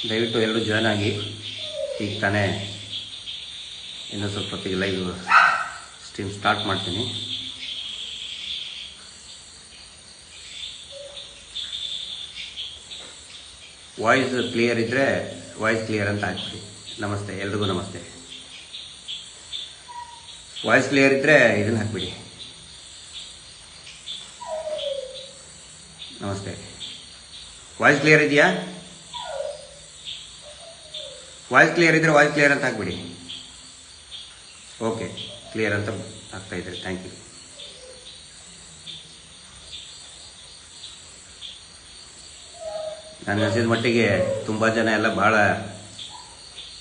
ದಯವಿಟ್ಟು ಎಲ್ಲರೂ ಜಾಯ್ನ್ ಆಗಿ. ಈಗ ತಾನೇ ಇನ್ನೂ ಸ್ವಲ್ಪ ಹೊತ್ತಿಗೆ ಲೈವ್ ಸ್ಟ್ರೀಮ್ ಸ್ಟಾರ್ಟ್ ಮಾಡ್ತೀನಿ. ವಾಯ್ಸ್ ಕ್ಲಿಯರ್ ಇದ್ದರೆ ವಾಯ್ಸ್ ಕ್ಲಿಯರ್ ಅಂತ ಹಾಕ್ಬಿಡಿ. ನಮಸ್ತೆ, ಎಲ್ರಿಗೂ ನಮಸ್ತೆ. ವಾಯ್ಸ್ ಕ್ಲಿಯರ್ ಇದ್ದರೆ ಇದನ್ನು ಹಾಕ್ಬಿಡಿ. ನಮಸ್ತೆ. ವಾಯ್ಸ್ ಕ್ಲಿಯರ್ ಇದೆಯಾ? ವಾಯ್ಸ್ ಕ್ಲಿಯರ್ ಇದ್ದರೆ ವಾಯ್ಸ್ ಕ್ಲಿಯರ್ ಅಂತ ಹಾಕ್ಬಿಡಿ. ಓಕೆ, ಕ್ಲಿಯರ್ ಅಂತ ಆಗ್ತಾ ಇದ್ದಾರೆ. Thank you. ನನಗೆ ಅನಿಸಿದ ಮಟ್ಟಿಗೆ ತುಂಬ ಜನ ಎಲ್ಲ ಭಾಳ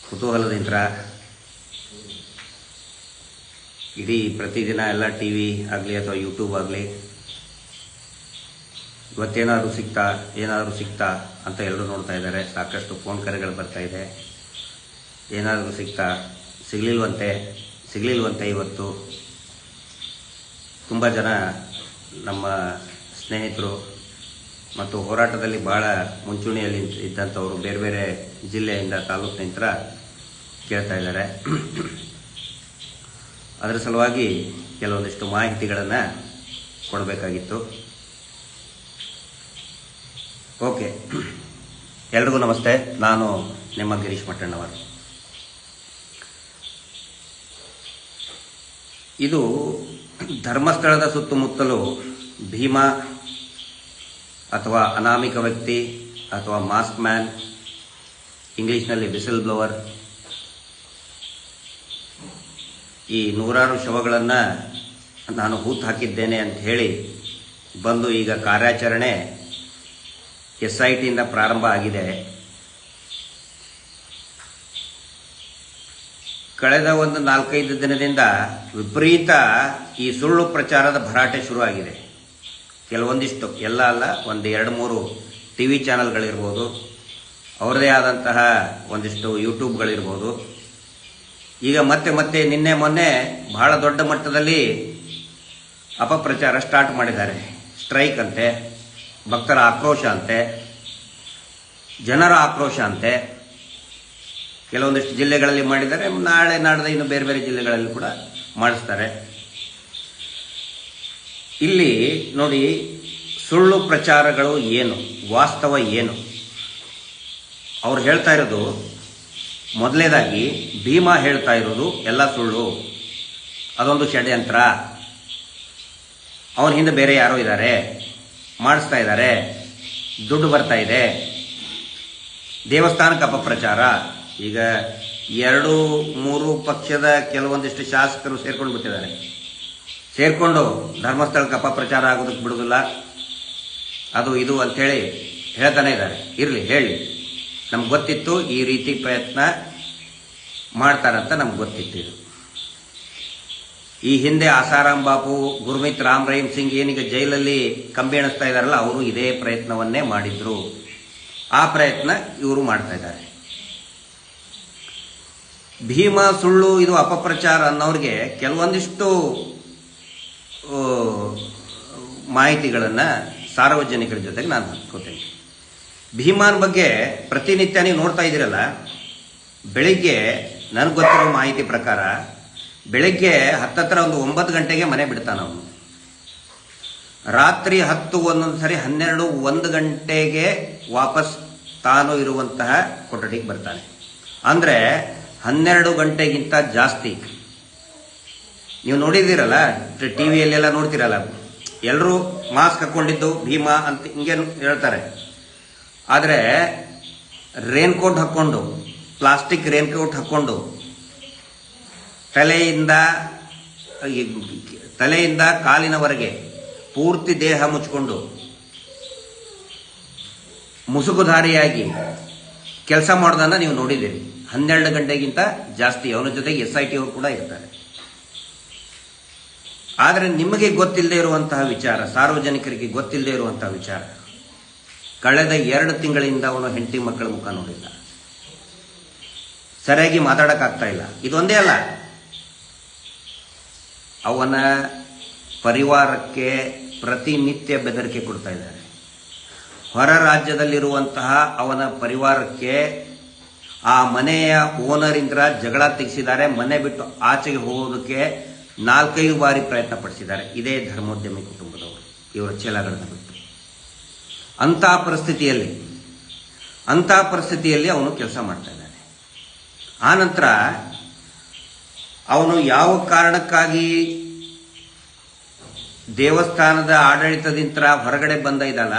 ಕುತೂಹಲದಿಂದ ಇಡೀ ಪ್ರತಿದಿನ ಎಲ್ಲ ಟಿ ವಿ ಆಗಲಿ ಅಥವಾ ಯೂಟ್ಯೂಬ್ ಆಗಲಿ ಇವತ್ತೇನಾದರೂ ಸಿಗ್ತಾ ಅಂತ ಎಲ್ಲರೂ ನೋಡ್ತಾ ಇದ್ದಾರೆ. ಸಾಕಷ್ಟು ಫೋನ್ ಕರೆಗಳು ಬರ್ತಾ ಇದೆ. ಏನಾದರೂ ಸಿಗಲಿಲ್ವಂತೆ ಇವತ್ತು. ತುಂಬ ಜನ ನಮ್ಮ ಸ್ನೇಹಿತರು ಮತ್ತು ಹೋರಾಟದಲ್ಲಿ ಭಾಳ ಮುಂಚೂಣಿಯಲ್ಲಿ ಇದ್ದಂಥವರು ಬೇರೆ ಬೇರೆ ಜಿಲ್ಲೆಯಿಂದ ತಾಲೂಕಿನಿಂದ ಕೇಳ್ತಾ ಇದ್ದಾರೆ. ಅದರ ಸಲುವಾಗಿ ಕೆಲವೊಂದಿಷ್ಟು ಮಾಹಿತಿಗಳನ್ನು ಕೊಡಬೇಕಾಗಿತ್ತು. ಓಕೆ, ಎಲ್ರಿಗೂ ನಮಸ್ತೆ. ನಾನು ನಿಮ್ಮ ಗಿರೀಶ್ ಮಟ್ಟಣ್ಣವರು. ಇದು ಧರ್ಮಸ್ಥಳದ ಸುತ್ತಮುತ್ತಲು ಭೀಮಾ ಅಥವಾ ಅನಾಮಿಕ ವ್ಯಕ್ತಿ ಅಥವಾ ಮಾಸ್ಕ್ ಮ್ಯಾನ್, ಇಂಗ್ಲೀಷ್ನಲ್ಲಿ ವಿಸಿಲ್ ಬ್ಲೋವರ್, ಈ ನೂರಾರು ಶವಗಳನ್ನು ನಾನು ಹೂತು ಹಾಕಿದ್ದೇನೆ ಅಂತ ಹೇಳಿ ಬಂದು ಈಗ ಕಾರ್ಯಾಚರಣೆ SITಯಿಂದ ಪ್ರಾರಂಭ ಆಗಿದೆ. ಕಳೆದ ಒಂದು 4-5 ದಿನದಿಂದ ವಿಪರೀತ ಈ ಸುಳ್ಳು ಪ್ರಚಾರದ ಭರಾಟೆ ಶುರುವಾಗಿದೆ. ಕೆಲವೊಂದಿಷ್ಟು, ಎಲ್ಲ ಅಲ್ಲ, ಒಂದು 2-3 ಟಿ ವಿ ಚಾನಲ್ಗಳಿರ್ಬೋದು, ಅವರದೇ ಆದಂತಹ ಒಂದಿಷ್ಟು ಯೂಟ್ಯೂಬ್ಗಳಿರ್ಬೋದು. ಈಗ ಮತ್ತೆ ನಿನ್ನೆ ಮೊನ್ನೆ ಬಹಳ ದೊಡ್ಡ ಮಟ್ಟದಲ್ಲಿ ಅಪಪ್ರಚಾರ ಸ್ಟಾರ್ಟ್ ಮಾಡಿದ್ದಾರೆ. ಸ್ಟ್ರೈಕ್ ಅಂತೆ, ಭಕ್ತರ ಆಕ್ರೋಶ ಅಂತೆ, ಜನರ ಆಕ್ರೋಶ ಅಂತೆ. ಕೆಲವೊಂದಿಷ್ಟು ಜಿಲ್ಲೆಗಳಲ್ಲಿ ಮಾಡಿದ್ದಾರೆ. ನಾಳೆ ನಾಡ್ದು ಇನ್ನು ಬೇರೆ ಬೇರೆ ಜಿಲ್ಲೆಗಳಲ್ಲಿ ಕೂಡ ಮಾಡಿಸ್ತಾರೆ. ಇಲ್ಲಿ ನೋಡಿ, ಸುಳ್ಳು ಪ್ರಚಾರಗಳು ಏನು, ವಾಸ್ತವ ಏನು? ಅವ್ರು ಹೇಳ್ತಾ ಇರೋದು, ಮೊದಲನೇದಾಗಿ ಭೀಮಾ ಹೇಳ್ತಾ ಇರೋದು ಎಲ್ಲ ಸುಳ್ಳು, ಅದೊಂದು ಷಡ್ಯಂತ್ರ, ಅವನ ಹಿಂದೆ ಬೇರೆ ಯಾರೋ ಇದ್ದಾರೆ, ಮಾಡಿಸ್ತಾ ಇದ್ದಾರೆ, ದುಡ್ಡು ಬರ್ತಾ ಇದೆ, ದೇವಸ್ಥಾನಕ್ಕೆ ಅಪಪ್ರಚಾರ. ಈಗ 2-3 ಪಕ್ಷದ ಕೆಲವೊಂದಿಷ್ಟು ಶಾಸಕರು ಸೇರ್ಕೊಂಡು ಬಿಟ್ಟಿದ್ದಾರೆ. ಸೇರ್ಕೊಂಡು ಧರ್ಮಸ್ಥಳಕ್ಕೆ ಅಪಪ್ರಚಾರ ಆಗೋದಕ್ಕೆ ಬಿಡುವುದಿಲ್ಲ, ಅದು ಇದು ಅಂಥೇಳಿ ಹೇಳ್ತಾನೆ ಇದ್ದಾರೆ. ಇರಲಿ, ಹೇಳಿ, ನಮ್ಗೆ ಗೊತ್ತಿತ್ತು ಈ ರೀತಿ ಪ್ರಯತ್ನ ಮಾಡ್ತಾರಂತ, ನಮ್ಗೆ ಗೊತ್ತಿತ್ತು. ಇದು ಈ ಹಿಂದೆ ಆಸಾರಾಮ್ ಬಾಪು, ಗುರುಮಿತ್ ರಾಮ್ ರಹೀಮ್ ಸಿಂಗ್ ಏನೀಗ ಜೈಲಲ್ಲಿ ಕಂಬಿ ಎಣಿಸ್ತಾ ಇದ್ದಾರಲ್ಲ, ಅವರು ಇದೇ ಪ್ರಯತ್ನವನ್ನೇ ಮಾಡಿದ್ರು. ಆ ಪ್ರಯತ್ನ ಇವರು ಮಾಡ್ತಾ ಇದ್ದಾರೆ. ಭೀಮಾ ಸುಳ್ಳು, ಇದು ಅಪಪ್ರಚಾರ ಅನ್ನೋರಿಗೆ ಕೆಲವೊಂದಿಷ್ಟು ಮಾಹಿತಿಗಳನ್ನು ಸಾರ್ವಜನಿಕರ ಜೊತೆಗೆ ನಾನು ಹಂಚ್ಕೋತೇನೆ. ಭೀಮಾನ್ ಬಗ್ಗೆ ಪ್ರತಿನಿತ್ಯ ನೀವು ನೋಡ್ತಾ ಇದ್ದೀರಲ್ಲ, ಬೆಳಿಗ್ಗೆ ನನಗೆ ಗೊತ್ತಿರೋ ಮಾಹಿತಿ ಪ್ರಕಾರ ಬೆಳಿಗ್ಗೆ 9 ಗಂಟೆಗೆ ಮನೆ ಬಿಡ್ತಾನೆ ಅವನು. ರಾತ್ರಿ 10, ಒಂದೊಂದು ಸರಿ 12, 1 ಗಂಟೆಗೆ ವಾಪಸ್ ತಾನು ಇರುವಂತಹ ಕೊಠಡಿಗೆ ಬರ್ತಾನೆ. ಅಂದರೆ 12 ಗಂಟೆಗಿಂತ ಜಾಸ್ತಿ. ನೀವು ನೋಡಿದ್ದೀರಲ್ಲ, ಟಿ ವಿಯಲ್ಲೆಲ್ಲ ನೋಡ್ತೀರಲ್ಲ, ಎಲ್ಲರೂ ಮಾಸ್ಕ್ ಹಾಕ್ಕೊಂಡಿದ್ದು ಭೀಮಾ ಅಂತ ಹಿಂಗೆ ಹೇಳ್ತಾರೆ. ಆದರೆ ರೇನ್ಕೋಟ್ ಹಾಕ್ಕೊಂಡು, ಪ್ಲಾಸ್ಟಿಕ್ ರೇನ್ಕೋಟ್ ಹಾಕ್ಕೊಂಡು, ತಲೆಯಿಂದ ಕಾಲಿನವರೆಗೆ ಪೂರ್ತಿ ದೇಹ ಮುಚ್ಚಿಕೊಂಡು ಮುಸುಗುಧಾರಿಯಾಗಿ ಕೆಲಸ ಮಾಡೋದನ್ನು ನೀವು ನೋಡಿದ್ದೀರಿ. 12 ಗಂಟೆಗಿಂತ ಜಾಸ್ತಿ ಅವನ ಜೊತೆಗೆ SIT ಅವರು ಕೂಡ ಇರ್ತಾರೆ. ಆದರೆ ನಿಮಗೆ ಗೊತ್ತಿಲ್ಲದೆ ಇರುವಂತಹ ವಿಚಾರ, ಸಾರ್ವಜನಿಕರಿಗೆ ಗೊತ್ತಿಲ್ಲದೆ ಇರುವಂತಹ ವಿಚಾರ, ಕಳೆದ 2 ತಿಂಗಳಿಂದ ಅವನು ಹೆಂಡತಿ ಮಕ್ಕಳ ಮುಖ ನೋಡಿಲ್ಲ, ಸರಿಯಾಗಿ ಮಾತಾಡೋಕ್ಕಾಗ್ತಾ ಇಲ್ಲ. ಇದೊಂದೇ ಅಲ್ಲ, ಅವನ ಪರಿವಾರಕ್ಕೆ ಪ್ರತಿನಿತ್ಯ ಬೆದರಿಕೆ ಕೊಡ್ತಾ ಇದ್ದಾರೆ. ಹೊರ ರಾಜ್ಯದಲ್ಲಿರುವಂತಹ ಅವನ ಪರಿವಾರಕ್ಕೆ ಆ ಮನೆಯ ಓನರಿಂದ ಜಗಳ ತೆಗೆಸಿದ್ದಾರೆ. ಮನೆ ಬಿಟ್ಟು ಆಚೆಗೆ ಹೋಗೋದಕ್ಕೆ 4-5 ಬಾರಿ ಪ್ರಯತ್ನ ಪಡಿಸಿದ್ದಾರೆ. ಇದೇ ಧರ್ಮೋದ್ಯಮಿ ಕುಟುಂಬದವರು, ಇವರ ಚೇಲಾಗಳನ್ನು ಬಿಟ್ಟು. ಅಂಥ ಪರಿಸ್ಥಿತಿಯಲ್ಲಿ ಅವನು ಕೆಲಸ ಮಾಡ್ತಾ ಇದ್ದಾನೆ. ಆನಂತರ ಅವನು ಯಾವ ಕಾರಣಕ್ಕಾಗಿ ದೇವಸ್ಥಾನದ ಆಡಳಿತದಿಂದ ಹೊರಗಡೆ ಬಂದ ಇದಲ್ಲ,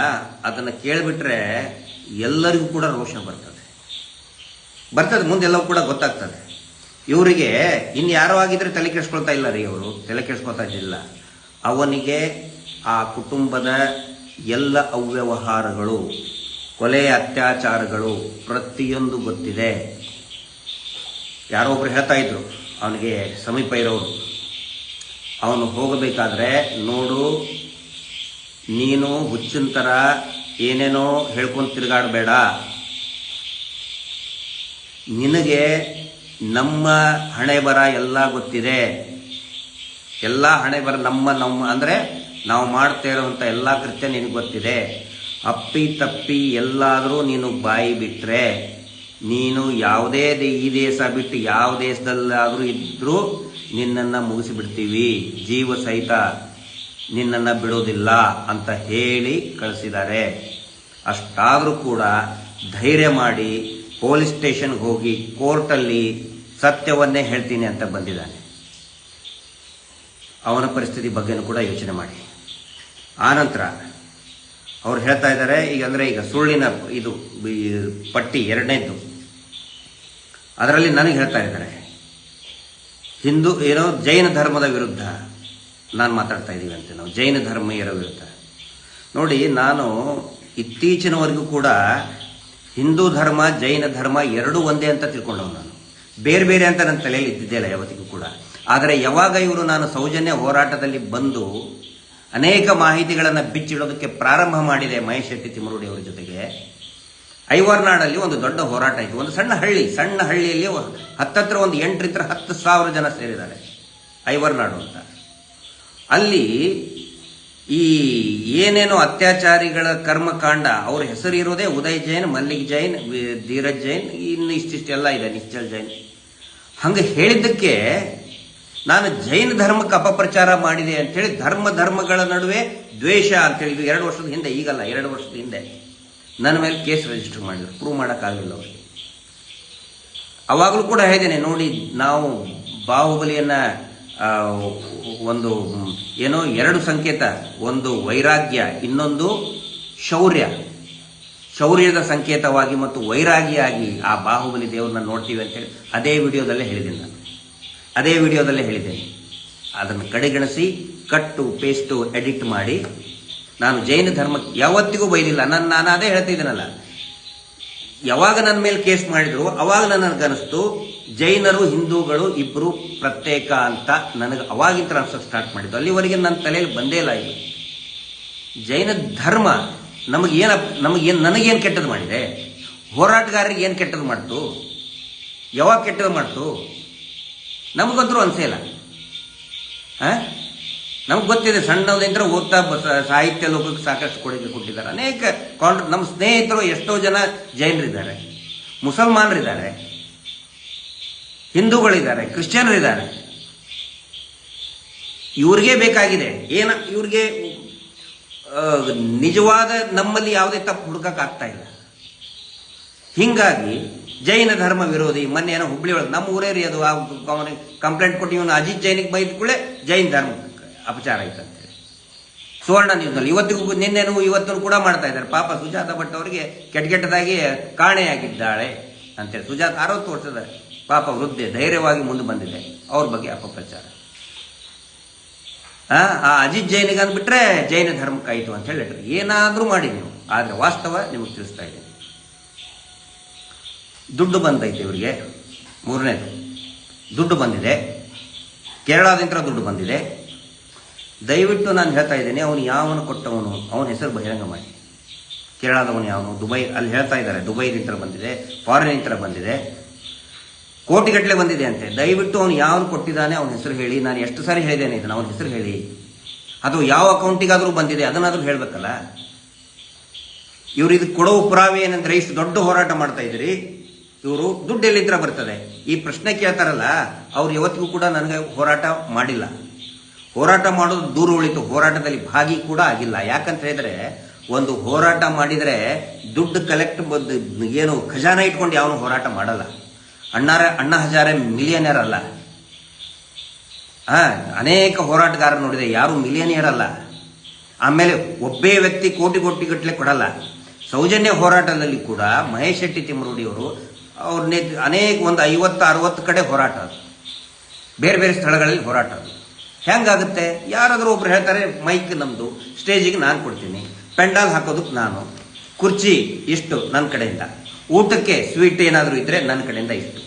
ಅದನ್ನು ಕೇಳಿಬಿಟ್ರೆ ಎಲ್ಲರಿಗೂ ಕೂಡ ರೋಷ ಬರ್ತದೆ, ಮುಂದೆಲ್ಲವೂ ಕೂಡ ಗೊತ್ತಾಗ್ತದೆ. ಇವರಿಗೆ ಇನ್ಯಾರೋ ಆಗಿದ್ರೆ ತಲೆ ಕೆಡಿಸ್ಕೊಳ್ತಾ ಇಲ್ಲ ರೀ, ಅವರು ತಲೆ ಕೆಡಿಸ್ಕೊಳ್ತಾ ಇದ್ದಿಲ್ಲ. ಅವನಿಗೆ ಆ ಕುಟುಂಬದ ಎಲ್ಲ ಅವ್ಯವಹಾರಗಳು, ಕೊಲೆ, ಅತ್ಯಾಚಾರಗಳು ಪ್ರತಿಯೊಂದು ಗೊತ್ತಿದೆ. ಯಾರೋ ಒಬ್ರು ಹೇಳ್ತಾ ಇದ್ರು ಅವನಿಗೆ ಸಮೀಪ ಇರೋರು, ಅವನು ಹೋಗಬೇಕಾದ್ರೆ ನೋಡು, ನೀನು ಹುಚ್ಚಿನ ಥರ ಏನೇನೋ ಹೇಳ್ಕೊಂಡು ತಿರುಗಾಡಬೇಡ, ನಿನಗೆ ನಮ್ಮ ಹಣೆ ಬರ ಎಲ್ಲ ಗೊತ್ತಿದೆ, ಎಲ್ಲ ಹಣೆ ಬರ ನಮ್ಮ ಅಂದರೆ ನಾವು ಮಾಡ್ತಾ ಇರೋವಂಥ ಎಲ್ಲ ಕೃತ್ಯ ನಿನಗೆ ಗೊತ್ತಿದೆ. ಅಪ್ಪಿ ತಪ್ಪಿ ಎಲ್ಲಾದರೂ ನೀನು ಬಾಯಿ ಬಿಟ್ಟರೆ, ನೀನು ಯಾವುದೇ ಈ ದೇಶ ಬಿಟ್ಟು ಯಾವ ದೇಶದಲ್ಲಾದರೂ ಇದ್ದರೂ ನಿನ್ನನ್ನು ಮುಗಿಸಿಬಿಡ್ತೀವಿ, ಜೀವ ಸಹಿತ ನಿನ್ನನ್ನು ಬಿಡೋದಿಲ್ಲ ಅಂತ ಹೇಳಿ ಕಳಿಸಿದ್ದಾರೆ. ಅಷ್ಟಾದರೂ ಕೂಡ ಧೈರ್ಯ ಮಾಡಿ ಪೊಲೀಸ್ ಸ್ಟೇಷನ್ಗೆ ಹೋಗಿ ಕೋರ್ಟಲ್ಲಿ ಸತ್ಯವನ್ನೇ ಹೇಳ್ತೀನಿ ಅಂತ ಬಂದಿದ್ದಾನೆ. ಅವನ ಪರಿಸ್ಥಿತಿ ಬಗ್ಗೆನೂ ಕೂಡ ಯೋಚನೆ ಮಾಡಿ. ಆನಂತರ ಅವ್ರು ಹೇಳ್ತಾ ಇದ್ದಾರೆ, ಈಗ ಸುಳ್ಳಿನ ಇದು ಪಟ್ಟಿ 2ನೇದ್ದು, ಅದರಲ್ಲಿ ನನಗೆ ಹೇಳ್ತಾ ಇದ್ದಾರೆ ಜೈನ ಧರ್ಮದ ವಿರುದ್ಧ ನಾನು ಮಾತಾಡ್ತಾ ಇದ್ದೀವಿ ಅಂತ. ನಾವು ಜೈನ ಧರ್ಮೀಯರ ವಿರುದ್ಧ ನೋಡಿ, ನಾನು ಇತ್ತೀಚಿನವರೆಗೂ ಕೂಡ ಹಿಂದೂ ಧರ್ಮ ಜೈನ ಧರ್ಮ ಎರಡೂ ಒಂದೇ ಅಂತ ತಿಳ್ಕೊಂಡವು. ನಾನು ಬೇರೆ ಬೇರೆ ಅಂತ ನನ್ನ ತಲೆಯಲ್ಲಿ ಇದ್ದಿದ್ದಿಲ್ಲ ಯಾವತ್ತಿಗೂ ಕೂಡ. ಆದರೆ ಯಾವಾಗ ಇವರು ನಾನು ಸೌಜನ್ಯ ಹೋರಾಟದಲ್ಲಿ ಬಂದು ಅನೇಕ ಮಾಹಿತಿಗಳನ್ನು ಬಿಚ್ಚಿಡೋದಕ್ಕೆ ಪ್ರಾರಂಭ ಮಾಡಿದೆ ಮಹೇಶ್ ಶೆಟ್ಟಿ ತಿಮ್ಮರುಡಿ ಅವರ ಜೊತೆಗೆ, ಐವರ್ನಾಡಲ್ಲಿ ಒಂದು ದೊಡ್ಡ ಹೋರಾಟ ಇತ್ತು. ಒಂದು ಸಣ್ಣ ಹಳ್ಳಿಯಲ್ಲಿ ಹತ್ತತ್ರ ಒಂದು 8,000 ರಿಂದ 10,000 ಜನ ಸೇರಿದ್ದಾರೆ. ಐವರ್ನಾಡು ಅಂತ. ಅಲ್ಲಿ ಈ ಏನೇನೋ ಅತ್ಯಾಚಾರಿಗಳ ಕರ್ಮಕಾಂಡ, ಅವ್ರ ಹೆಸರು ಇರೋದೇ ಉದಯ್ ಜೈನ್, ಮಲ್ಲಿಕ್ ಜೈನ್, ಧೀರಜ್ ಜೈನ್, ಇನ್ನು ಇಷ್ಟಿಷ್ಟೆಲ್ಲ ಇದೆ, ನಿಶ್ಚಲ್ ಜೈನ್. ಹಂಗೆ ಹೇಳಿದ್ದಕ್ಕೆ ನಾನು ಜೈನ ಧರ್ಮಕ್ಕೆ ಅಪಪ್ರಚಾರ ಮಾಡಿದೆ ಅಂತೇಳಿ ಧರ್ಮಗಳ ನಡುವೆ ದ್ವೇಷ ಅಂತೇಳಿ, ಇದು 2 ವರ್ಷದ ಹಿಂದೆ, ಈಗಲ್ಲ 2 ವರ್ಷದ ಹಿಂದೆ ನನ್ನ ಮೇಲೆ ಕೇಸ್ ರಿಜಿಸ್ಟರ್ ಮಾಡಿದ್ರು. ಪ್ರೂವ್ ಮಾಡೋಕ್ಕಾಗಲಿಲ್ಲ ಅವರಿಗೆ. ಅವಾಗಲೂ ಕೂಡ ಹೇಳಿದ್ದೇನೆ ನೋಡಿ, ನಾವು ಬಾಹುಬಲಿಯನ್ನ ಒಂದು ಏನೋ 2 ಸಂಕೇತ, ಒಂದು ವೈರಾಗ್ಯ, ಇನ್ನೊಂದು ಶೌರ್ಯದ ಸಂಕೇತವಾಗಿ ಮತ್ತು ವೈರಾಗಿಯಾಗಿ ಆ ಬಾಹುಬಲಿ ದೇವ್ರನ್ನ ನೋಡ್ತೀವಿ ಅಂತೇಳಿ ಅದೇ ವಿಡಿಯೋದಲ್ಲೇ ಹೇಳಿದ್ದೇನೆ. ಅದನ್ನು ಕಡೆಗಣಿಸಿ ಕಟ್ಟು ಪೇಸ್ಟು ಎಡಿಟ್ ಮಾಡಿ ನಾನು ಜೈನ ಧರ್ಮಕ್ಕೆ ಯಾವತ್ತಿಗೂ ಬೈದಿಲ್ಲ. ನಾನು ಅದೇ ಹೇಳ್ತಿದ್ದೀನಲ್ಲ, ಯಾವಾಗ ನನ್ನ ಮೇಲೆ ಕೇಸ್ ಮಾಡಿದ್ರು ಅವಾಗ ನನಗನ್ನಿಸ್ತು ಜೈನರು ಹಿಂದೂಗಳು ಇಬ್ಬರು ಪ್ರತ್ಯೇಕ ಅಂತ. ನನಗೆ ಅವಾಗಿಂತ ಅನ್ಸೋಕೆ ಸ್ಟಾರ್ಟ್ ಮಾಡಿದ್ದು. ಅಲ್ಲಿವರೆಗೆ ನನ್ನ ತಲೆಯಲ್ಲಿ ಬಂದೇ ಇಲ್ಲ. ಇದು ಜೈನ ಧರ್ಮ ನನಗೇನು ಕೆಟ್ಟದ್ದು ಮಾಡಿದೆ? ಹೋರಾಟಗಾರರಿಗೆ ಏನು ಕೆಟ್ಟದ್ದು ಮಾಡ್ತು? ಯಾವಾಗ ಕೆಟ್ಟದ್ದು ಮಾಡ್ತು? ನಮಗಂತರೂ ಅನ್ಸೇ ಇಲ್ಲ. ನಮ್ಗೆ ಗೊತ್ತಿದೆ, ಸಣ್ಣದಿಂದ ಓದ್ತಾ ಸಾಹಿತ್ಯ ಲೋಕಕ್ಕೆ ಸಾಕಷ್ಟು ಕೊಡುಗೆ ಕೊಟ್ಟಿದ್ದಾರೆ. ಅನೇಕ ನಮ್ಮ ಸ್ನೇಹಿತರು ಎಷ್ಟೋ ಜನ ಜೈನರಿದ್ದಾರೆ, ಮುಸಲ್ಮಾನರಿದ್ದಾರೆ, ಹಿಂದೂಗಳಿದ್ದಾರೆ, ಕ್ರಿಶ್ಚಿಯನರಿದ್ದಾರೆ. ಇವ್ರಿಗೆ ಬೇಕಾಗಿದೆ ಇವ್ರಿಗೆ ನಿಜವಾದ ನಮ್ಮಲ್ಲಿ ಯಾವುದೇ ತಪ್ಪು ಹುಡುಕಕ್ಕಾಗ್ತಾ ಇಲ್ಲ. ಹಿಂಗಾಗಿ ಜೈನ ಧರ್ಮ ವಿರೋಧಿ, ಮೊನ್ನೆ ಏನೋ ಹುಬ್ಳಿ ಒಳಗೆ ನಮ್ಮ ಊರೇ ರೀ ಅದು, ಕಂಪ್ಲೇಂಟ್ ಕೊಟ್ಟು ಇವನು ಅಜಿತ್ ಜೈನಿಗೆ ಬೈದ ಕೂಡಲೇ ಜೈನ ಧರ್ಮ ಅಪಚಾರ ಆಯ್ತಂತೇಳಿ ಸುವರ್ಣ ನ್ಯೂಸ್ನಲ್ಲಿ ಇವತ್ತು ಕೂಡ ಮಾಡ್ತಾ ಇದ್ದಾರೆ. ಪಾಪ ಸುಜಾತ ಭಟ್ ಅವರಿಗೆ ಕೆಟ್ಟದಾಗಿ ಕಾಣೆಯಾಗಿದ್ದಾಳೆ ಅಂತೇಳಿ. ಸುಜಾತ 60 ವರ್ಷದ ಪಾಪ ವೃದ್ಧೆ, ಧೈರ್ಯವಾಗಿ ಮುಂದೆ ಬಂದಿದೆ, ಅವ್ರ ಬಗ್ಗೆ ಅಪಪ್ರಚಾರ. ಆ ಅಜಿತ್ ಜೈನಿಗೆ ಅಂದ್ಬಿಟ್ರೆ ಜೈನ ಧರ್ಮಕ್ಕಾಯಿತು ಅಂತ ಹೇಳಿಟ್ರಿ. ಏನಾದ್ರೂ ಮಾಡಿ ನೀವು, ಆದ್ರೆ ವಾಸ್ತವ ನಿಮಗೆ ತಿಳಿಸ್ತಾ ಇದ್ದೀನಿ. ದುಡ್ಡು ಬಂದೈತೆ ಇವರಿಗೆ. 3ನೇದು ದುಡ್ಡು ಬಂದಿದೆ, ಕೇರಳದಿಂದ ದುಡ್ಡು ಬಂದಿದೆ. ದಯವಿಟ್ಟು ನಾನು ಹೇಳ್ತಾ ಇದ್ದೇನೆ, ಅವನು ಯಾವನು ಕೊಟ್ಟವನು ಅವನ ಹೆಸರು ಬಹಿರಂಗ ಮಾಡಿ. ಕೇರಳದವನು ಯಾವನು, ದುಬೈ, ಅಲ್ಲಿ ಹೇಳ್ತಾ ಇದ್ದಾರೆ ದುಬೈದಿಂದ ಬಂದಿದೆ, ಫಾರಿನ್ ಬಂದಿದೆ, ಕೋಟಿಗಟ್ಟಲೆ ಬಂದಿದೆ ಅಂತೆ. ದಯವಿಟ್ಟು ಅವನು ಯಾವನು ಕೊಟ್ಟಿದ್ದಾನೆ ಅವನ ಹೆಸರು ಹೇಳಿ. ನಾನು ಎಷ್ಟು ಸಾರಿ ಹೇಳಿದ್ದೇನೆ ಇದನ್ನು, ಅವನ ಹೆಸರು ಹೇಳಿ. ಅಥವಾ ಯಾವ ಅಕೌಂಟಿಗಾದರೂ ಬಂದಿದೆ ಅದನ್ನಾದ್ರೂ ಹೇಳ್ಬೇಕಲ್ಲ. ಇವ್ರು ಇದಕ್ಕೆ ಕೊಡೋ ಪುರಾವೆ ಏನಂದ್ರೆ, ಇಷ್ಟು ದೊಡ್ಡ ಹೋರಾಟ ಮಾಡ್ತಾ ಇದ್ದೀರಿ, ಇವರು ದುಡ್ಡು ಎಲ್ಲಿಂದ ಬರ್ತದೆ? ಈ ಪ್ರಶ್ನೆ ಕೇಳ್ತಾರಲ್ಲ, ಅವ್ರು ಯಾವತ್ತಿಗೂ ಕೂಡ ನನಗೆ ಹೋರಾಟ ಮಾಡಿಲ್ಲ. ಹೋರಾಟ ಮಾಡೋದು ದೂರ ಉಳಿತು, ಹೋರಾಟದಲ್ಲಿ ಭಾಗಿ ಕೂಡ ಆಗಿಲ್ಲ. ಯಾಕಂತ ಹೇಳಿದ್ರೆ, ಒಂದು ಹೋರಾಟ ಮಾಡಿದರೆ ದುಡ್ಡು ಕಲೆಕ್ಟ್ ಏನು ಖಜಾನ ಇಟ್ಕೊಂಡು ಯಾವನು ಹೋರಾಟ ಮಾಡಲ್ಲ. ಅಣ್ಣಾ ಹಜಾರೆ ಮಿಲಿಯನೇರ್ ಅಲ್ಲ. ಅನೇಕ ಹೋರಾಟಗಾರ ನೋಡಿದೆ, ಯಾರು ಮಿಲಿಯನಿಯರ್ ಅಲ್ಲ. ಆಮೇಲೆ ಒಬ್ಬೇ ವ್ಯಕ್ತಿ ಕೋಟಿ ಗಟ್ಟಲೆ ಕೊಡಲ್ಲ. ಸೌಜನ್ಯ ಹೋರಾಟದಲ್ಲಿ ಕೂಡ ಮಹೇಶ್ ಶೆಟ್ಟಿ ತಿಮ್ಮರುಡಿ ಅವರು ಅವ್ರ ಅನೇಕ ಒಂದು 50-60 ಕಡೆ ಹೋರಾಟ, ಅದು ಬೇರೆ ಬೇರೆ ಸ್ಥಳಗಳಲ್ಲಿ ಹೋರಾಟ. ಅದು ಹೆಂಗಾಗುತ್ತೆ? ಯಾರಾದರೂ ಒಬ್ರು ಹೇಳ್ತಾರೆ, ಮೈಕ್ ನಮ್ದು, ಸ್ಟೇಜಿಗೆ ನಾನು ಕೊಡ್ತೀನಿ, ಪೆಂಡಾಲ್ ಹಾಕೋದಕ್ಕೆ ನಾನು, ಕುರ್ಚಿ ಇಷ್ಟು ನನ್ನ ಕಡೆಯಿಂದ, ಊಟಕ್ಕೆ ಸ್ವೀಟ್ ಏನಾದರೂ ಇದ್ರೆ ನನ್ನ ಕಡೆಯಿಂದ ಇಷ್ಟು,